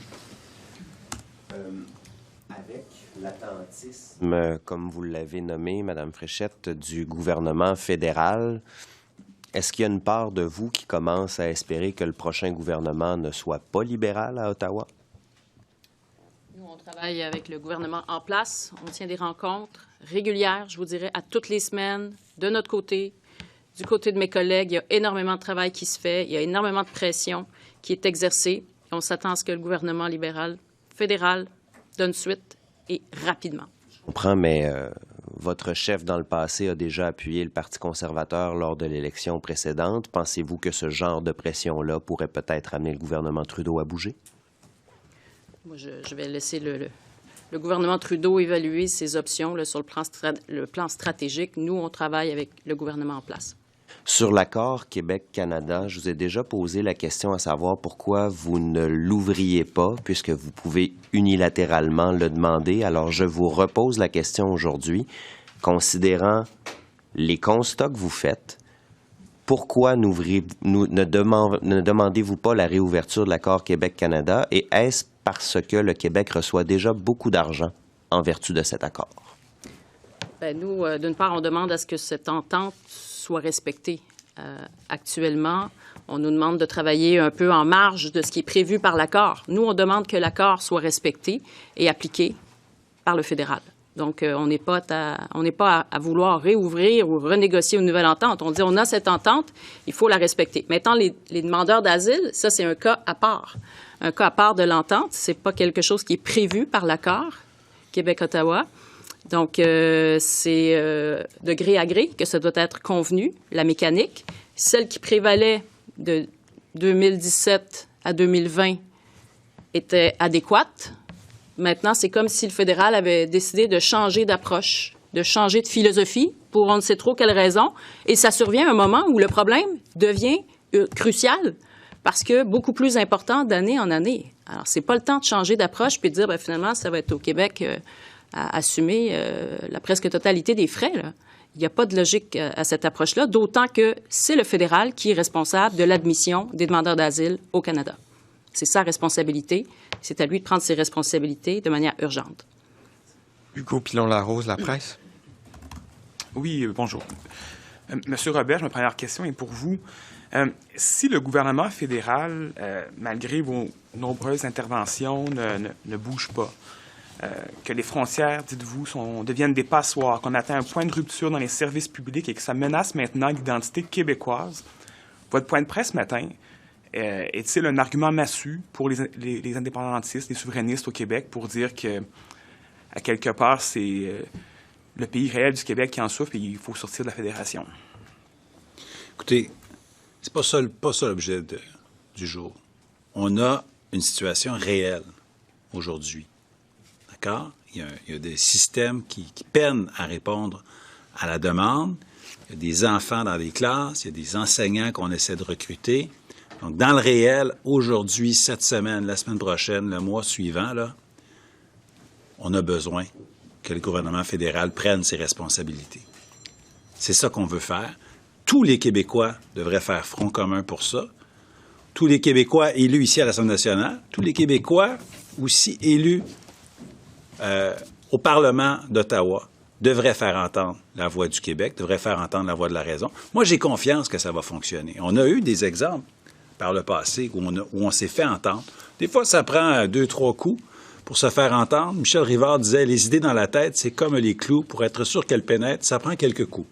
Avec l'attentisme, comme vous l'avez nommé, Mme Fréchette, du gouvernement fédéral, est-ce qu'il y a une part de vous qui commence à espérer que le prochain gouvernement ne soit pas libéral à Ottawa? Nous, on travaille avec le gouvernement en place. On tient des rencontres régulières, je vous dirais, à toutes les semaines, de notre côté. Du côté de mes collègues, il y a énormément de travail qui se fait. Il y a énormément de pression qui est exercée. On s'attend à ce que le gouvernement libéral fédéral donne suite et rapidement. Je comprends, mais votre chef dans le passé a déjà appuyé le Parti conservateur lors de l'élection précédente. Pensez-vous que ce genre de pression-là pourrait peut-être amener le gouvernement Trudeau à bouger? Moi, je vais laisser le gouvernement Trudeau évaluer ses options là, sur le plan stratégique. Nous, on travaille avec le gouvernement en place. Sur l'accord Québec-Canada, je vous ai déjà posé la question à savoir pourquoi vous ne l'ouvriez pas, puisque vous pouvez unilatéralement le demander. Alors, je vous repose la question aujourd'hui. Considérant les constats que vous faites, pourquoi ne demandez-vous pas la réouverture de l'accord Québec-Canada et est-ce parce que le Québec reçoit déjà beaucoup d'argent en vertu de cet accord? Nous, d'une part, on demande à ce que cette entente soit respectée. Actuellement, on nous demande de travailler un peu en marge de ce qui est prévu par l'accord. Nous, on demande que l'accord soit respecté et appliqué par le fédéral. Donc, on n'est pas à vouloir réouvrir ou renégocier une nouvelle entente. On dit on a cette entente, il faut la respecter. Maintenant, les demandeurs d'asile, ça, c'est un cas à part. Un cas à part de l'entente, c'est pas quelque chose qui est prévu par l'accord Québec-Ottawa. Donc, c'est de gré à gré que ça doit être convenu, la mécanique. Celle qui prévalait de 2017 à 2020 était adéquate. Maintenant, c'est comme si le fédéral avait décidé de changer d'approche, de changer de philosophie pour on ne sait trop quelle raison. Et ça survient à un moment où le problème devient crucial parce que beaucoup plus important d'année en année. Alors, c'est pas le temps de changer d'approche puis de dire, finalement, ça va être au Québec à assumer la presque totalité des frais, là. Il n'y a pas de logique à cette approche-là, d'autant que c'est le fédéral qui est responsable de l'admission des demandeurs d'asile au Canada. C'est sa responsabilité. C'est à lui de prendre ses responsabilités de manière urgente. Hugo Pilon-Larose, La Presse. Oui, bonjour. Monsieur Robert, ma première question est pour vous. Si le gouvernement fédéral, malgré vos nombreuses interventions, ne bouge pas, que les frontières, dites-vous, deviennent des passoires, qu'on atteint un point de rupture dans les services publics et que ça menace maintenant l'identité québécoise, votre point de presse ce matin est-il un argument massu pour les indépendantistes, les souverainistes au Québec pour dire que, à quelque part, c'est le pays réel du Québec qui en souffre et il faut sortir de la fédération? Écoutez, c'est pas ça l'objet du jour. On a une situation réelle aujourd'hui. D'accord? Il y a des systèmes qui peinent à répondre à la demande. Il y a des enfants dans les classes, il y a des enseignants qu'on essaie de recruter. Donc, dans le réel, aujourd'hui, cette semaine, la semaine prochaine, le mois suivant, là, on a besoin que le gouvernement fédéral prenne ses responsabilités. C'est ça qu'on veut faire. Tous les Québécois devraient faire front commun pour ça. Tous les Québécois élus ici à l'Assemblée nationale, tous les Québécois aussi élus au Parlement d'Ottawa devraient faire entendre la voix du Québec, devraient faire entendre la voix de la raison. Moi, j'ai confiance que ça va fonctionner. On a eu des exemples par le passé où on s'est fait entendre. Des fois, ça prend 2-3 coups pour se faire entendre. Michel Rivard disait, les idées dans la tête, c'est comme les clous. Pour être sûr qu'elles pénètrent, ça prend quelques coups.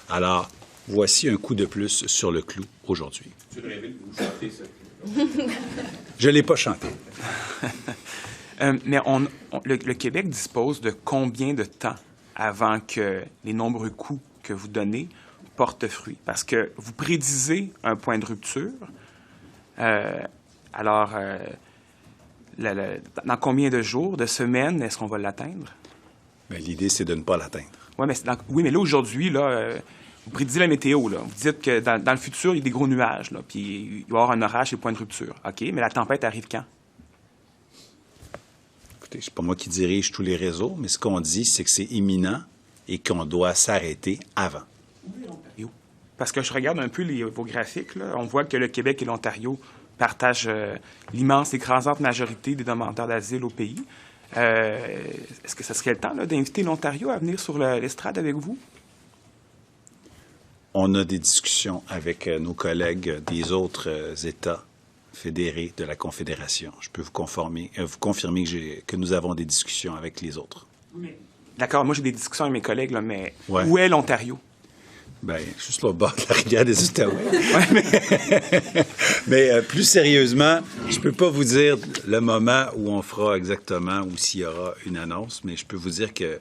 Alors, voici un coup de plus sur le clou aujourd'hui. Tu rêvais de vous chanter ça? Je ne l'ai pas chanté. Mais le Québec dispose de combien de temps avant que les nombreux coups que vous donnez portent fruit? Parce que vous prédisez un point de rupture. Alors, dans combien de jours, de semaines, est-ce qu'on va l'atteindre? Bien, l'idée, c'est de ne pas l'atteindre. Oui, mais là, aujourd'hui, vous prédisez la météo. Là. Vous dites que dans le futur, il y a des gros nuages. Là, puis il va y avoir un orage et point de rupture. OK, mais la tempête arrive quand? Écoutez, c'est pas moi qui dirige tous les réseaux, mais ce qu'on dit, c'est que c'est imminent et qu'on doit s'arrêter avant. Parce que je regarde un peu vos graphiques, là, on voit que le Québec et l'Ontario partagent l'immense, écrasante majorité des demandeurs d'asile au pays. Est-ce que ce serait le temps d'inviter l'Ontario à venir sur l'estrade avec vous? On a des discussions avec nos collègues des autres États fédérés de la Confédération. Je peux vous confirmer que nous avons des discussions avec les autres. D'accord, moi j'ai des discussions avec mes collègues, là, mais ouais. Où est l'Ontario? Bien, juste là au bord de la rivière des Outaouais. Mais plus sérieusement, je ne peux pas vous dire le moment où on fera exactement ou s'il y aura une annonce, mais je peux vous dire que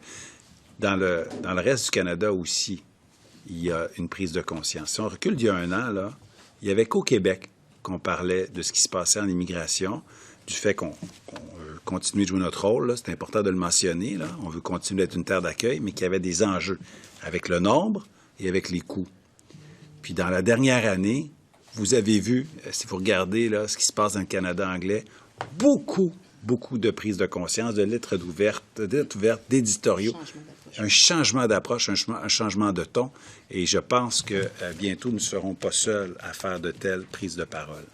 dans le reste du Canada aussi, il y a une prise de conscience. Si on recule d'il y a un an, là, il n'y avait qu'au Québec qu'on parlait de ce qui se passait en immigration, du fait qu'on veut continuer de jouer notre rôle. C'est important de le mentionner. Là. On veut continuer d'être une terre d'accueil, mais qu'il y avait des enjeux avec le nombre et avec les coûts. Puis dans la dernière année, vous avez vu, si vous regardez là, ce qui se passe dans le Canada anglais, beaucoup de prises de conscience, de lettres ouvertes, d'éditoriaux, un changement d'approche, un changement de ton. Et je pense que bientôt, nous ne serons pas seuls à faire de telles prises de parole.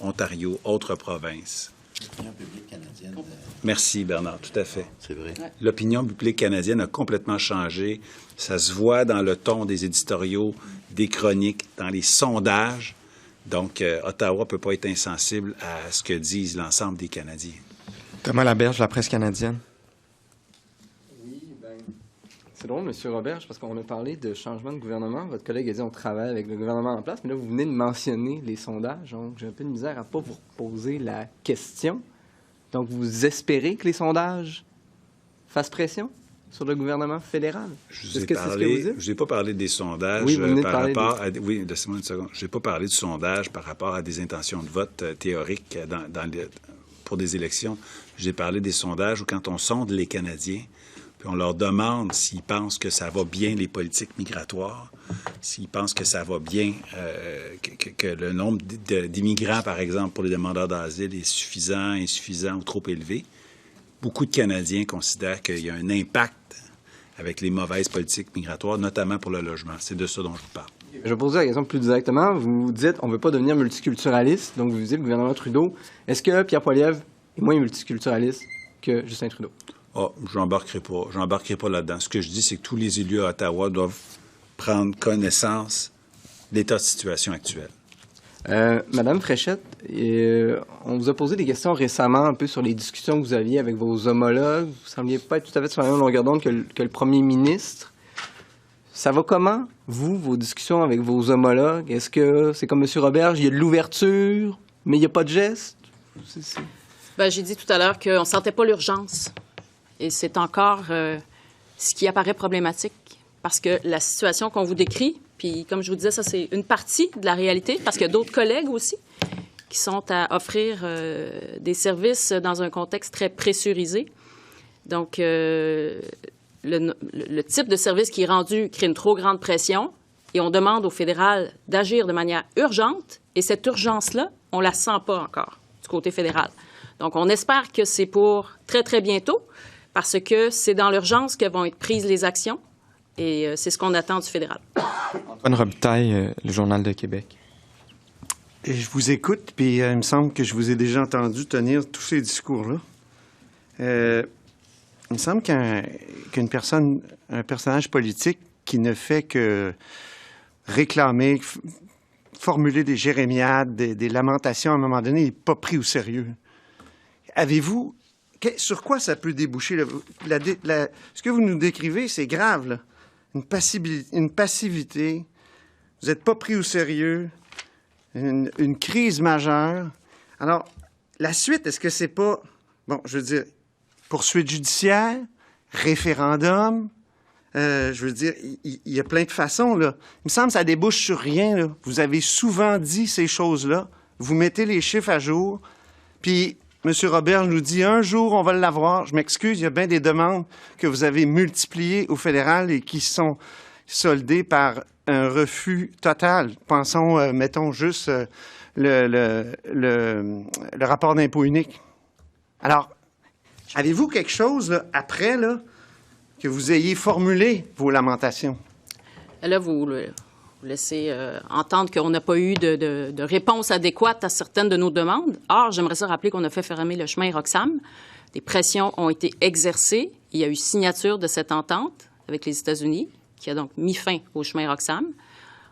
Ontario, autres provinces. L'opinion publique canadienne. Merci, Bernard, tout à fait. C'est vrai. L'opinion publique canadienne a complètement changé. Ça se voit dans le ton des éditoriaux, des chroniques, dans les sondages. Donc, Ottawa ne peut pas être insensible à ce que disent l'ensemble des Canadiens. Thomas Laberge, La Presse canadienne. Oui, bien, c'est drôle, M. Roberge, parce qu'on a parlé de changement de gouvernement. Votre collègue a dit on travaille avec le gouvernement en place, mais là, vous venez de mentionner les sondages. Donc, j'ai un peu de misère à ne pas vous poser la question. Donc, vous espérez que les sondages fassent pression sur le gouvernement fédéral? Je n'ai pas parlé des sondages par rapport à... Oui, laissez-moi une seconde. Je n'ai pas parlé du sondage par rapport à des intentions de vote théoriques pour des élections. J'ai parlé des sondages où, quand on sonde les Canadiens, puis on leur demande s'ils pensent que ça va bien les politiques migratoires, s'ils pensent que ça va bien, que le nombre d'immigrants, par exemple, pour les demandeurs d'asile est suffisant, insuffisant ou trop élevé, beaucoup de Canadiens considèrent qu'il y a un impact avec les mauvaises politiques migratoires, notamment pour le logement. C'est de ça dont je vous parle. Je vais poser la question plus directement. Vous dites on ne veut pas devenir multiculturaliste, donc vous dites le gouvernement Trudeau. Est-ce que Pierre Poilievre est moins multiculturaliste que Justin Trudeau? Je n'embarquerai pas là-dedans. Ce que je dis, c'est que tous les élus à Ottawa doivent prendre connaissance de l'état de situation actuel. Madame Fréchette, on vous a posé des questions récemment un peu sur les discussions que vous aviez avec vos homologues. Vous ne sembliez pas être tout à fait sur la même longueur d'onde que le premier ministre. Ça va comment, vous, vos discussions avec vos homologues? Est-ce que c'est comme M. Roberge, il y a de l'ouverture, mais il n'y a pas de geste? Bien, j'ai dit tout à l'heure qu'on ne sentait pas l'urgence. Et c'est encore ce qui apparaît problématique, parce que la situation qu'on vous décrit, puis comme je vous disais, ça c'est une partie de la réalité, parce qu'il y a d'autres collègues aussi qui sont à offrir des services dans un contexte très pressurisé. Donc, le type de service qui est rendu crée une trop grande pression et on demande au fédéral d'agir de manière urgente. Et cette urgence-là, on ne la sent pas encore du côté fédéral. Donc, on espère que c'est pour très, très bientôt parce que c'est dans l'urgence que vont être prises les actions et c'est ce qu'on attend du fédéral. Antoine Robitaille, le Journal de Québec. Et je vous écoute, puis il me semble que je vous ai déjà entendu tenir tous ces discours-là. Il me semble qu'un personnage politique qui ne fait que réclamer, formuler des jérémiades, des lamentations à un moment donné, n'est pas pris au sérieux. Avez-vous... Sur quoi ça peut déboucher? Ce que vous nous décrivez, c'est grave, là. Une passivité. Vous n'êtes pas pris au sérieux. Une crise majeure. Alors, la suite, est-ce que c'est pas... Bon, je veux dire, poursuite judiciaire, référendum, je veux dire, il y a plein de façons, là. Il me semble que ça débouche sur rien, là. Vous avez souvent dit ces choses-là. Vous mettez les chiffres à jour, puis M. Robert nous dit, un jour, on va l'avoir. Je m'excuse, il y a bien des demandes que vous avez multipliées au fédéral et qui sont soldées par un refus total. Pensons, mettons juste le rapport d'impôt unique. Alors, avez-vous quelque chose, là, après, là, que vous ayez formulé vos lamentations? Là, vous laissez entendre qu'on n'a pas eu de réponse adéquate à certaines de nos demandes. Or, j'aimerais ça rappeler qu'on a fait fermer le chemin Roxham. Des pressions ont été exercées. Il y a eu signature de cette entente avec les États-Unis, qui a donc mis fin au chemin Roxham.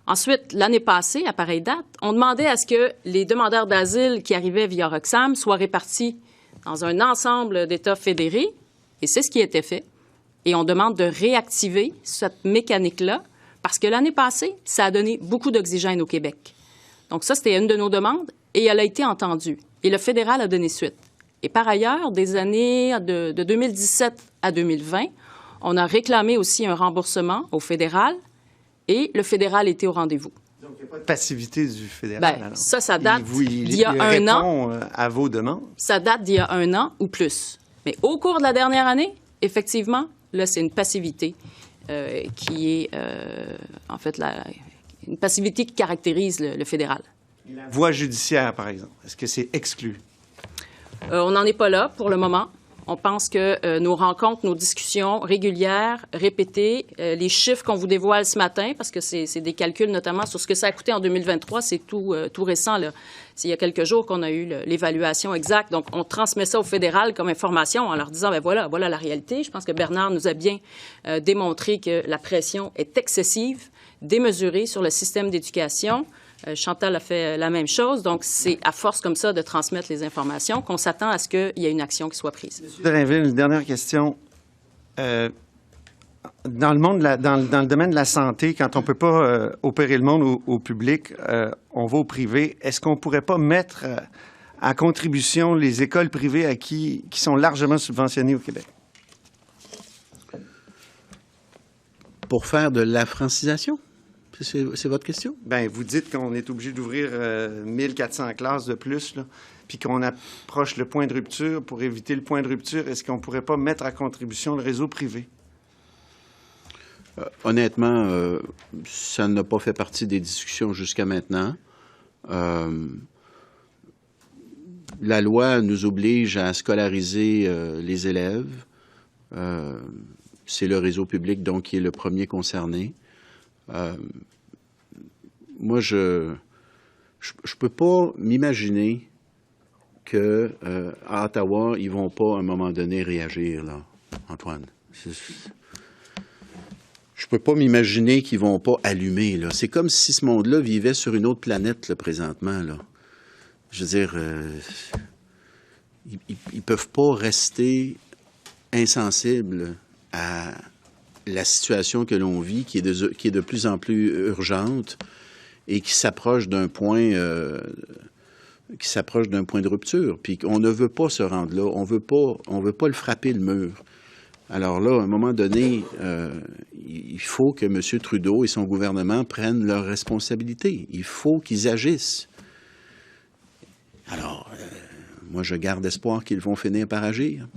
Ensuite, l'année passée, à pareille date, on demandait à ce que les demandeurs d'asile qui arrivaient via Roxham soient répartis dans un ensemble d'États fédérés, et c'est ce qui a été fait. Et on demande de réactiver cette mécanique-là, parce que l'année passée, ça a donné beaucoup d'oxygène au Québec. Donc ça, c'était une de nos demandes, et elle a été entendue. Et le fédéral a donné suite. Et par ailleurs, des années de 2017 à 2020, on a réclamé aussi un remboursement au fédéral, et le fédéral était au rendez-vous. Donc, il n'y a pas de passivité du fédéral, alors. Ça date d'il y a un an. À vos demandes? Ça date d'il y a un an ou plus. Mais au cours de la dernière année, effectivement, là, c'est une passivité qui est, en fait, une passivité qui caractérise le fédéral. La voie judiciaire, par exemple, est-ce que c'est exclu? On n'en est pas là pour le moment. On pense que nos rencontres, nos discussions régulières, répétées, les chiffres qu'on vous dévoile ce matin, parce que c'est des calculs notamment sur ce que ça a coûté en 2023, c'est tout récent, là. C'est il y a quelques jours qu'on a eu l'évaluation exacte. Donc, on transmet ça au fédéral comme information en leur disant, bien voilà la réalité. Je pense que Bernard nous a bien démontré que la pression est excessive, démesurée sur le système d'éducation. Chantal a fait la même chose. Donc, c'est à force comme ça de transmettre les informations qu'on s'attend à ce qu'il y ait une action qui soit prise. M. Drainville, une dernière question. Dans le domaine de la santé, quand on ne peut pas opérer le monde au public, on va au privé. Est-ce qu'on ne pourrait pas mettre à contribution les écoles privées qui sont largement subventionnées au Québec? Pour faire de la francisation? C'est votre question? Bien, vous dites qu'on est obligé d'ouvrir 1400 classes de plus, là, puis qu'on approche le point de rupture. Pour éviter le point de rupture, est-ce qu'on ne pourrait pas mettre à contribution le réseau privé? Honnêtement, ça n'a pas fait partie des discussions jusqu'à maintenant. La loi nous oblige à scolariser les élèves. c'est le réseau public, donc, qui est le premier concerné. Moi, je peux pas m'imaginer que à Ottawa, ils vont pas, à un moment donné, réagir, là, Antoine. Je peux pas m'imaginer qu'ils vont pas allumer, là. C'est comme si ce monde-là vivait sur une autre planète, là, présentement, là. Je veux dire, ils peuvent pas rester insensibles à la situation que l'on vit, qui est de plus en plus urgente et qui s'approche d'un point de rupture. Puis on ne veut pas se rendre là. On veut pas le frapper, le mur. Alors là, à un moment donné, il faut que M. Trudeau et son gouvernement prennent leurs responsabilités. Il faut qu'ils agissent. Alors, moi, je garde espoir qu'ils vont finir par agir.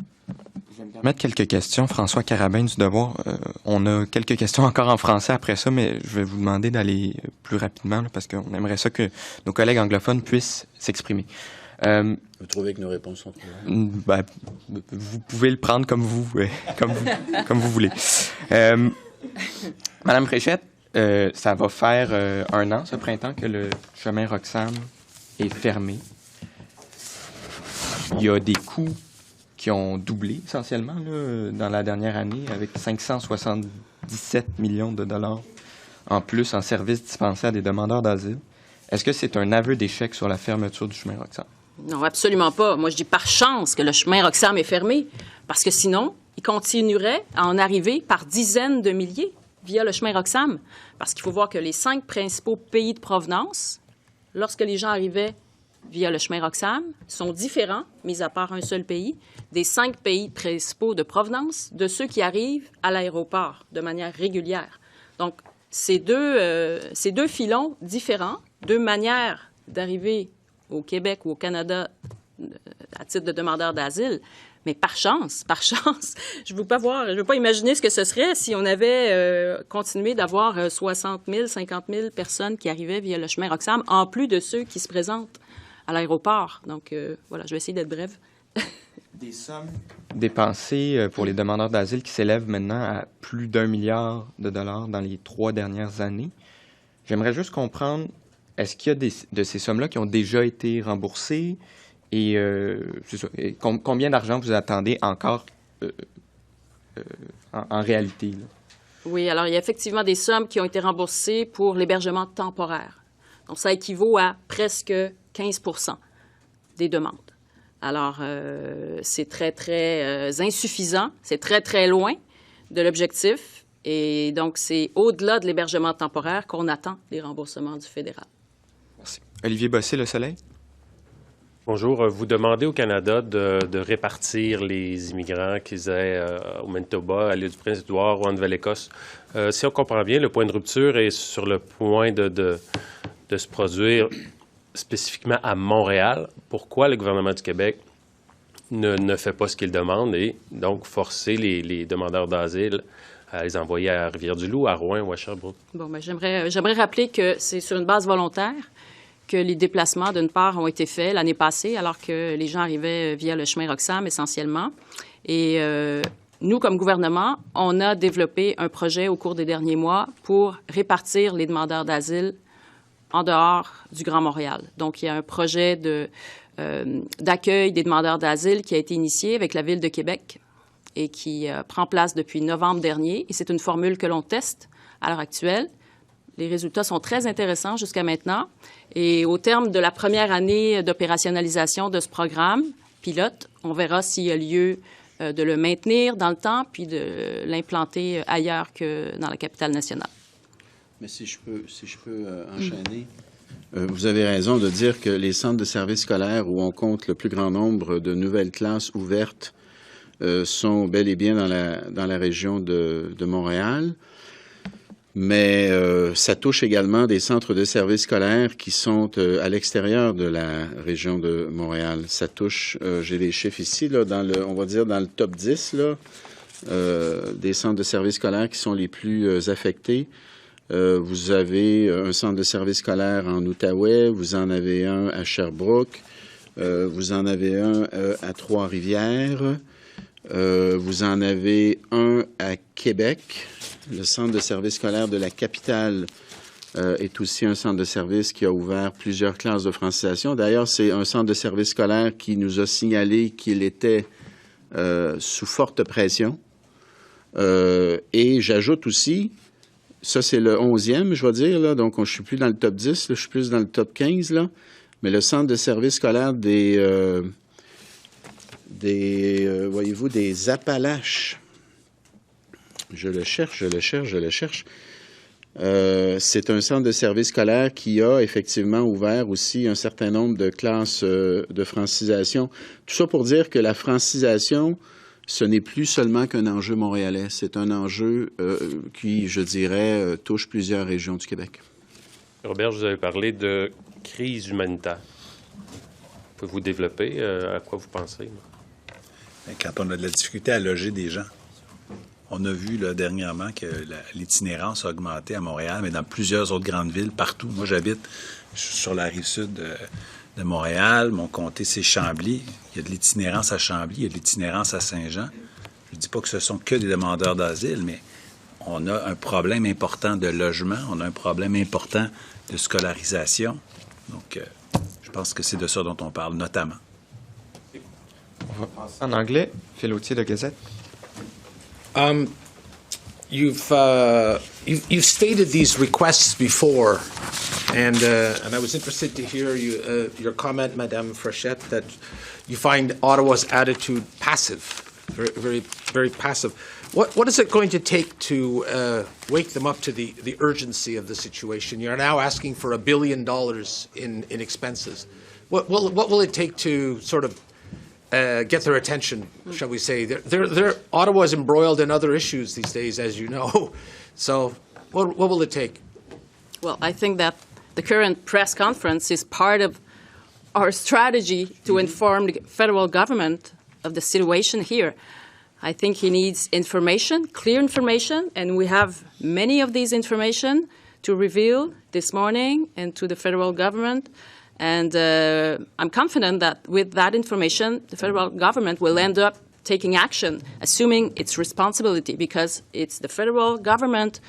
Je vais me permettre quelques questions. François Carabin du Devoir. On a quelques questions encore en français après ça, mais je vais vous demander d'aller plus rapidement là, parce qu'on aimerait ça que nos collègues anglophones puissent s'exprimer. Vous trouvez que nos réponses sont trop longues? Ben, vous pouvez le prendre comme vous voulez. Madame Fréchette, ça va faire 1 an ce printemps que le chemin Roxham est fermé. Il y a des coûts qui ont doublé essentiellement là, dans la dernière année avec 577 millions de dollars en plus en services dispensés à des demandeurs d'asile. Est-ce que c'est un aveu d'échec sur la fermeture du chemin Roxham? Non, absolument pas. Moi, je dis par chance que le chemin Roxham est fermé, parce que sinon, il continuerait à en arriver par dizaines de milliers via le chemin Roxham. Parce qu'il faut voir que les 5 principaux pays de provenance, lorsque les gens arrivaient via le chemin Roxham, sont différents, mis à part un seul pays, des 5 pays principaux de provenance de ceux qui arrivent à l'aéroport de manière régulière. Donc, ces deux filons différents, 2 manières d'arriver au Québec ou au Canada à titre de demandeur d'asile, mais par chance, je ne veux pas imaginer ce que ce serait si on avait continué d'avoir 60 000, 50 000 personnes qui arrivaient via le chemin Roxham, en plus de ceux qui se présentent à l'aéroport. Donc, voilà, je vais essayer d'être brève. Des sommes dépensées pour les demandeurs d'asile qui s'élèvent maintenant à plus d'1 milliard de dollars dans les 3 dernières années. J'aimerais juste comprendre, est-ce qu'il y a de ces sommes-là qui ont déjà été remboursées et, c'est ça, et combien d'argent vous attendez encore en réalité? Là? Oui, alors il y a effectivement des sommes qui ont été remboursées pour l'hébergement temporaire. Donc, ça équivaut à presque 15 % des demandes. Alors, c'est très, très insuffisant. C'est très, très loin de l'objectif. Et donc, c'est au-delà de l'hébergement temporaire qu'on attend les remboursements du fédéral. Merci. Olivier Bossé, Le Soleil. Bonjour. Vous demandez au Canada de répartir les immigrants qu'ils aient au Manitoba, à l'île du Prince-Édouard ou en Nouvelle-Écosse. Si on comprend bien, le point de rupture est sur le point de se produire spécifiquement à Montréal. Pourquoi le gouvernement du Québec ne fait pas ce qu'il demande et donc forcer les demandeurs d'asile à les envoyer à Rivière-du-Loup, à Rouen ou à Sherbrooke? Bon, ben, j'aimerais rappeler que c'est sur une base volontaire que les déplacements, d'une part, ont été faits l'année passée, alors que les gens arrivaient via le chemin Roxham essentiellement. Et nous, comme gouvernement, on a développé un projet au cours des derniers mois pour répartir les demandeurs d'asile en dehors du Grand Montréal. Donc, il y a un projet d'accueil des demandeurs d'asile qui a été initié avec la Ville de Québec et qui prend place depuis novembre dernier. Et c'est une formule que l'on teste à l'heure actuelle. Les résultats sont très intéressants jusqu'à maintenant. Et au terme de la première année d'opérationnalisation de ce programme pilote, on verra s'il y a lieu de le maintenir dans le temps puis de l'implanter ailleurs que dans la capitale nationale. Mais si je peux enchaîner. Vous avez raison de dire que les centres de services scolaires où on compte le plus grand nombre de nouvelles classes ouvertes sont bel et bien dans la région de Montréal. Mais ça touche également des centres de services scolaires qui sont à l'extérieur de la région de Montréal. Ça touche, j'ai les chiffres ici, là, on va dire dans le top 10 là, des centres de services scolaires qui sont les plus affectés. Vous avez un centre de services scolaires en Outaouais, vous en avez un à Sherbrooke, vous en avez un à Trois-Rivières, vous en avez un à Québec. Le centre de service scolaire de la capitale est aussi un centre de service qui a ouvert plusieurs classes de francisation. D'ailleurs, c'est un centre de service scolaire qui nous a signalé qu'il était sous forte pression. Et j'ajoute aussi, ça c'est le 11e, je vais dire, là, donc je ne suis plus dans le top 10, là, je suis plus dans le top 15, là, mais le centre de service scolaire voyez-vous, des Appalaches. Je le cherche. C'est un centre de service scolaire qui a effectivement ouvert aussi un certain nombre de classes de francisation. Tout ça pour dire que la francisation, ce n'est plus seulement qu'un enjeu montréalais. C'est un enjeu qui, je dirais, touche plusieurs régions du Québec. Robert, vous avez parlé de crise humanitaire. Pouvez-vous développer à quoi vous pensez? Quand on a de la difficulté à loger des gens, on a vu là, dernièrement que l'itinérance a augmenté à Montréal, mais dans plusieurs autres grandes villes, partout. Moi, j'habite sur la rive sud de Montréal. Mon comté, c'est Chambly. Il y a de l'itinérance à Chambly, il y a de l'itinérance à Saint-Jean. Je ne dis pas que ce sont que des demandeurs d'asile, mais on a un problème important de logement, on a un problème important de scolarisation. Donc, je pense que c'est de ça dont on parle notamment. On va passer en anglais. Phil Autier de Gazette. You've stated these requests before, and I was interested to hear your comment, Madame Frechette, that you find Ottawa's attitude passive, very, very, very passive. What is it going to take to wake them up to the urgency of the situation? You're now asking for $1 billion in expenses. What will it take to sort of get their attention, shall we say? Ottawa is embroiled in other issues these days, as you know. So what will it take? Well, I think that the current press conference is part of our strategy to inform the federal government of the situation here. I think he needs information, clear information, and we have many of these information to reveal this morning and to the federal government. And I'm confident that with that information, the federal government will end up taking action, assuming its responsibility, because it's the federal government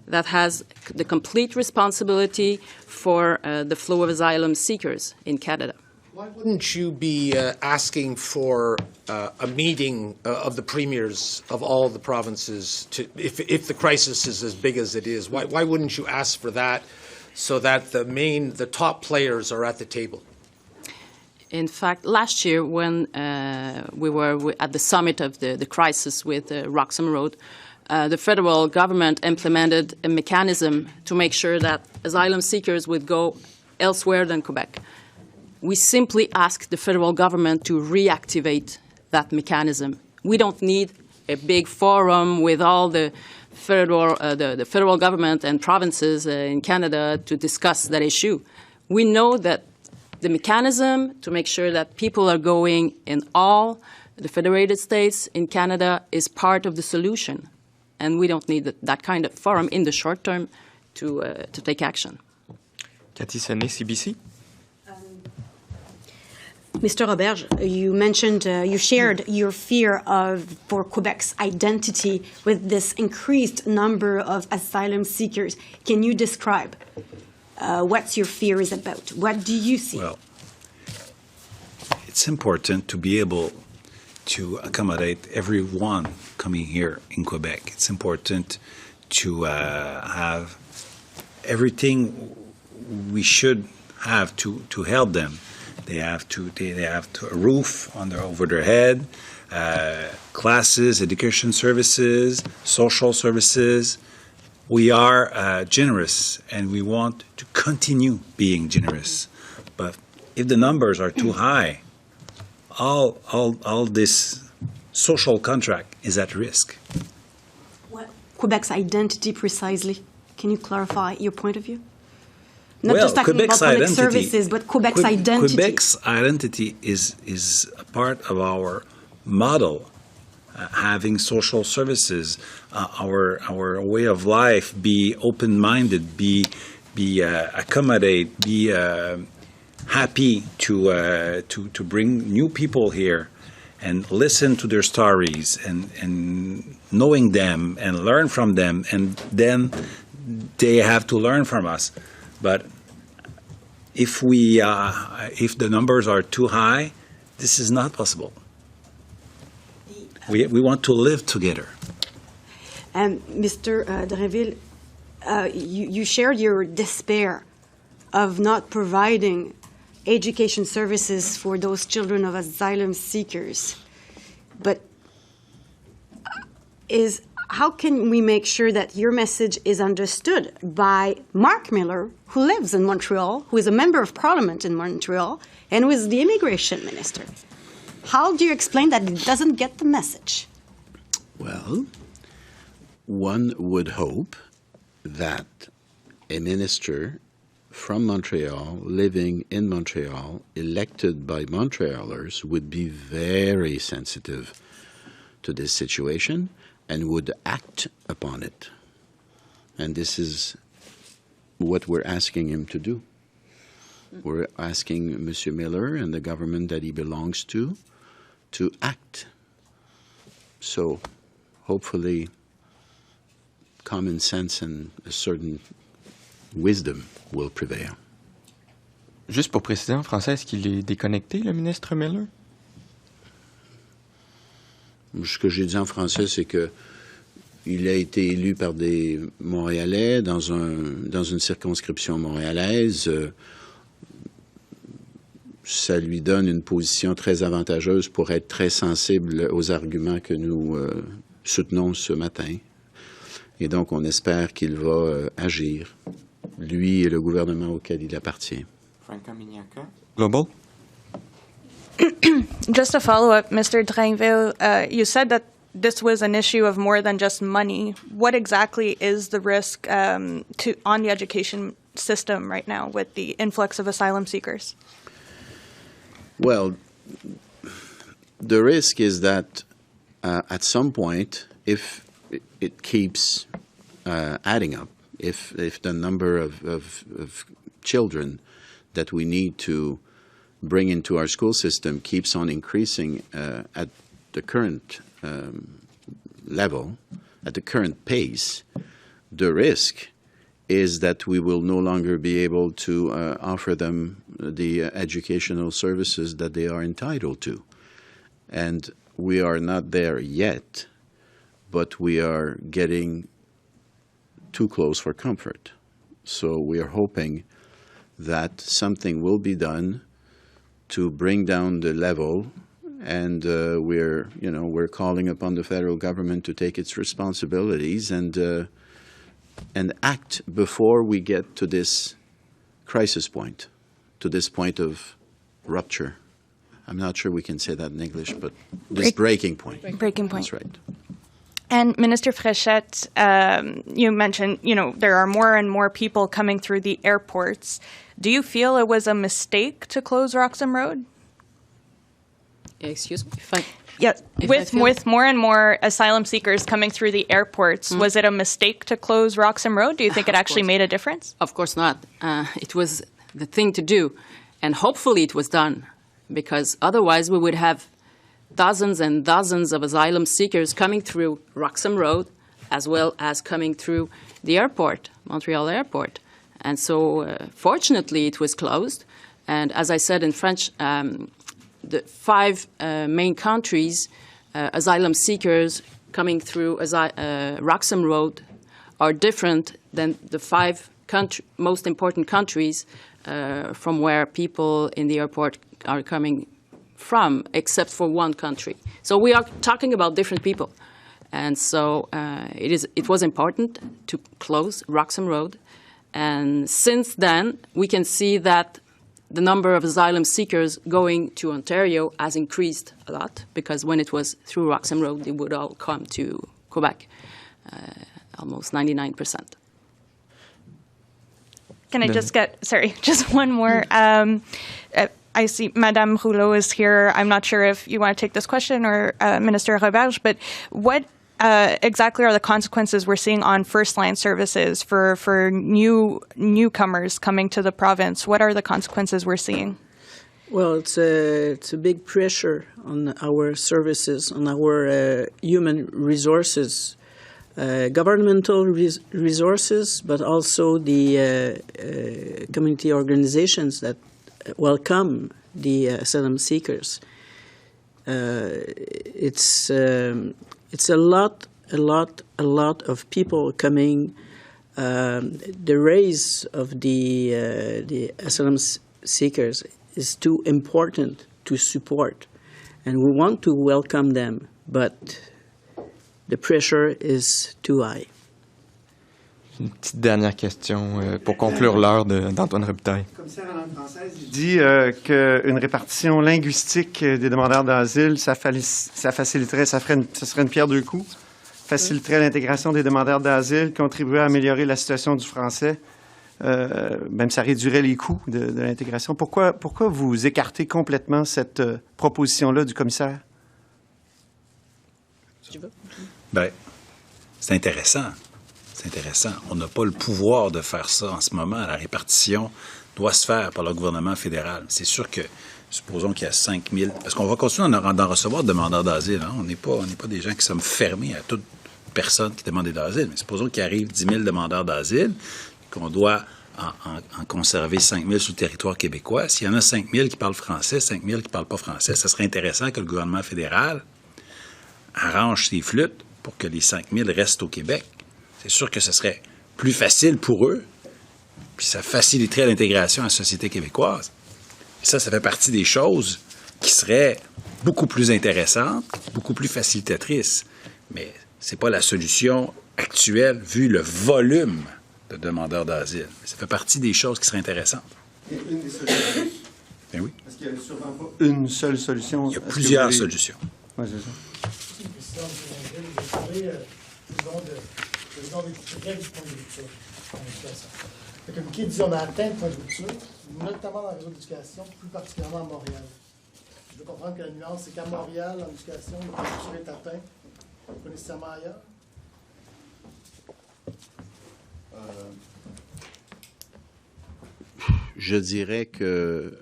that has the complete responsibility for the flow of asylum seekers in Canada. Why wouldn't you be asking for a meeting of the premiers of all the provinces, if the crisis is as big as it is? Why wouldn't you ask for that, so that the top players are at the table? In fact, last year when we were at the summit of the crisis with Roxham Road, the federal government implemented a mechanism to make sure that asylum seekers would go elsewhere than Quebec. We simply asked the federal government to reactivate that mechanism. We don't need a big forum with all the federal government and provinces in Canada to discuss that issue. We know that the mechanism to make sure that people are going in all the federated states in Canada is part of the solution. And we don't need that kind of forum in the short term to take action. Cathy Sonnet, CBC. Mr. Roberge, you mentioned, you shared your fear for Quebec's identity with this increased number of asylum seekers. Can you describe what your fear is about? What do you see? Well, it's important to be able to accommodate everyone coming here in Quebec. It's important to have everything we should have to help them. They have a roof over their head, classes, education services, social services. We are generous, and we want to continue being generous. But if the numbers are too high, all this social contract is at risk. What Quebec's identity precisely? Can you clarify your point of view? Not just talking Quebec's about public identity, services, but Quebec's identity. Quebec's identity is a part of our model, having social services, our way of life, be open-minded, be accommodate, be happy to bring new people here, and listen to their stories and knowing them and learn from them, and then they have to learn from us. But if the numbers are too high, this is not possible. We want to live together. Mr. Drainville, you shared your despair of not providing education services for those children of asylum seekers. But how can we make sure that your message is understood by Mark Miller, who lives in Montreal, who is a member of Parliament in Montreal, and who is the immigration minister? How do you explain that he doesn't get the message? Well, one would hope that a minister from Montreal, living in Montreal, elected by Montrealers, would be very sensitive to this situation and would act upon it. And this is what we're asking him to do. We're asking M. Miller and the government that he belongs to act. So hopefully common sense and a certain wisdom will prevail. Juste pour préciser en français, est-ce qu'il est déconnecté, le ministre Miller? Ce que j'ai dit en français, c'est que il a été élu par des Montréalais dans une circonscription montréalaise. Ça lui donne une position très avantageuse pour être très sensible aux arguments que nous soutenons ce matin. Et donc, on espère qu'il va agir, lui et le gouvernement auquel il appartient. Franca Miniaka. Global. Just to follow up, Mr. Drainville, you said that this was an issue of more than just money. What exactly is the risk on the education system right now with the influx of asylum seekers? Well, the risk is that at some point, if it keeps adding up, if the number of children that we need to bring into our school system keeps on increasing at the current level, at the current pace, the risk is that we will no longer be able to offer them the educational services that they are entitled to. And we are not there yet, but we are getting too close for comfort. So we are hoping that something will be done to bring down the level, and we're calling upon the federal government to take its responsibilities and act before we get to this crisis point, to this point of rupture. I'm not sure we can say that in English, but this breaking point. Breaking point. That's right. And Minister Fréchette, you mentioned, there are more and more people coming through the airports. Do you feel it was a mistake to close Roxham Road? Excuse me? Yes, with more and more asylum seekers coming through the airports, was it a mistake to close Roxham Road? Do you think it actually made a difference? Of course not. It was the thing to do, and hopefully it was done, because otherwise we would have dozens and dozens of asylum seekers coming through Roxham Road, as well as coming through the airport, Montreal Airport. And so, fortunately, it was closed. And as I said in French, the 5 main countries, asylum seekers coming through Roxham Road are different than the 5 most important countries from where people in the airport are coming from, except for one country. So we are talking about different people. And so it was important to close Roxham Road. And since then, we can see that the number of asylum seekers going to Ontario has increased a lot, because when it was through Roxham Road, they would all come to Quebec, almost 99%. Can I just just one more? I see Madame Rouleau is here. I'm not sure if you want to take this question or Minister Roberge, but what exactly are the consequences we're seeing on first-line services for newcomers coming to the province? What are the consequences we're seeing? Well, it's a big pressure on our services, on our human resources, governmental resources, but also the community organizations that welcome the asylum seekers. It's a lot of people coming. The raise of the asylum seekers is too important to support, and we want to welcome them, but the pressure is too high. Une petite dernière question pour conclure l'heure d'Antoine Robitaille. Le commissaire en langue française dit qu'une répartition linguistique des demandeurs d'asile, ça faciliterait, ça serait une pierre deux coups, faciliterait l'intégration des demandeurs d'asile, contribuerait à améliorer la situation du français, même ça réduirait les coûts de l'intégration. Pourquoi vous écartez complètement cette proposition-là du commissaire? Bien, c'est intéressant. C'est intéressant. On n'a pas le pouvoir de faire ça en ce moment. La répartition doit se faire par le gouvernement fédéral. C'est sûr que, supposons qu'il y a 5 000... Parce qu'on va continuer d'en recevoir de demandeurs d'asile. Hein? On n'est pas des gens qui sommes fermés à toute personne qui demande d'asile. Mais supposons qu'il arrive 10 000 demandeurs d'asile, qu'on doit en conserver 5 000 sur le territoire québécois. S'il y en a 5 000 qui parlent français, 5 000 qui ne parlent pas français, ça serait intéressant que le gouvernement fédéral arrange ses flûtes pour que les 5 000 restent au Québec. C'est sûr que ce serait plus facile pour eux, puis ça faciliterait l'intégration à la société québécoise. Et ça fait partie des choses qui seraient beaucoup plus intéressantes, beaucoup plus facilitatrices. Mais c'est pas la solution actuelle, vu le volume de demandeurs d'asile. Ça fait partie des choses qui seraient intéressantes. Et une des solutions? Ben oui. Parce qu'il n'y a sûrement pas une seule solution. Il y a plusieurs solutions. Oui, c'est ça. Une question, vous parlez, disons, des règles du point de rupture en éducation. Le communiqué dit qu'on a atteint le point de rupture, notamment dans le réseau d'éducation, plus particulièrement à Montréal. Je veux comprendre que la nuance, c'est qu'à Montréal, en éducation, le point de rupture est atteint, pas nécessairement ailleurs. Je dirais que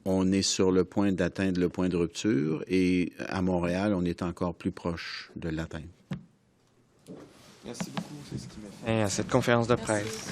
on est sur le point d'atteindre le point de rupture et à Montréal, on est encore plus proche de l'atteindre. Merci beaucoup. C'est ce qui met fin à cette conférence de presse.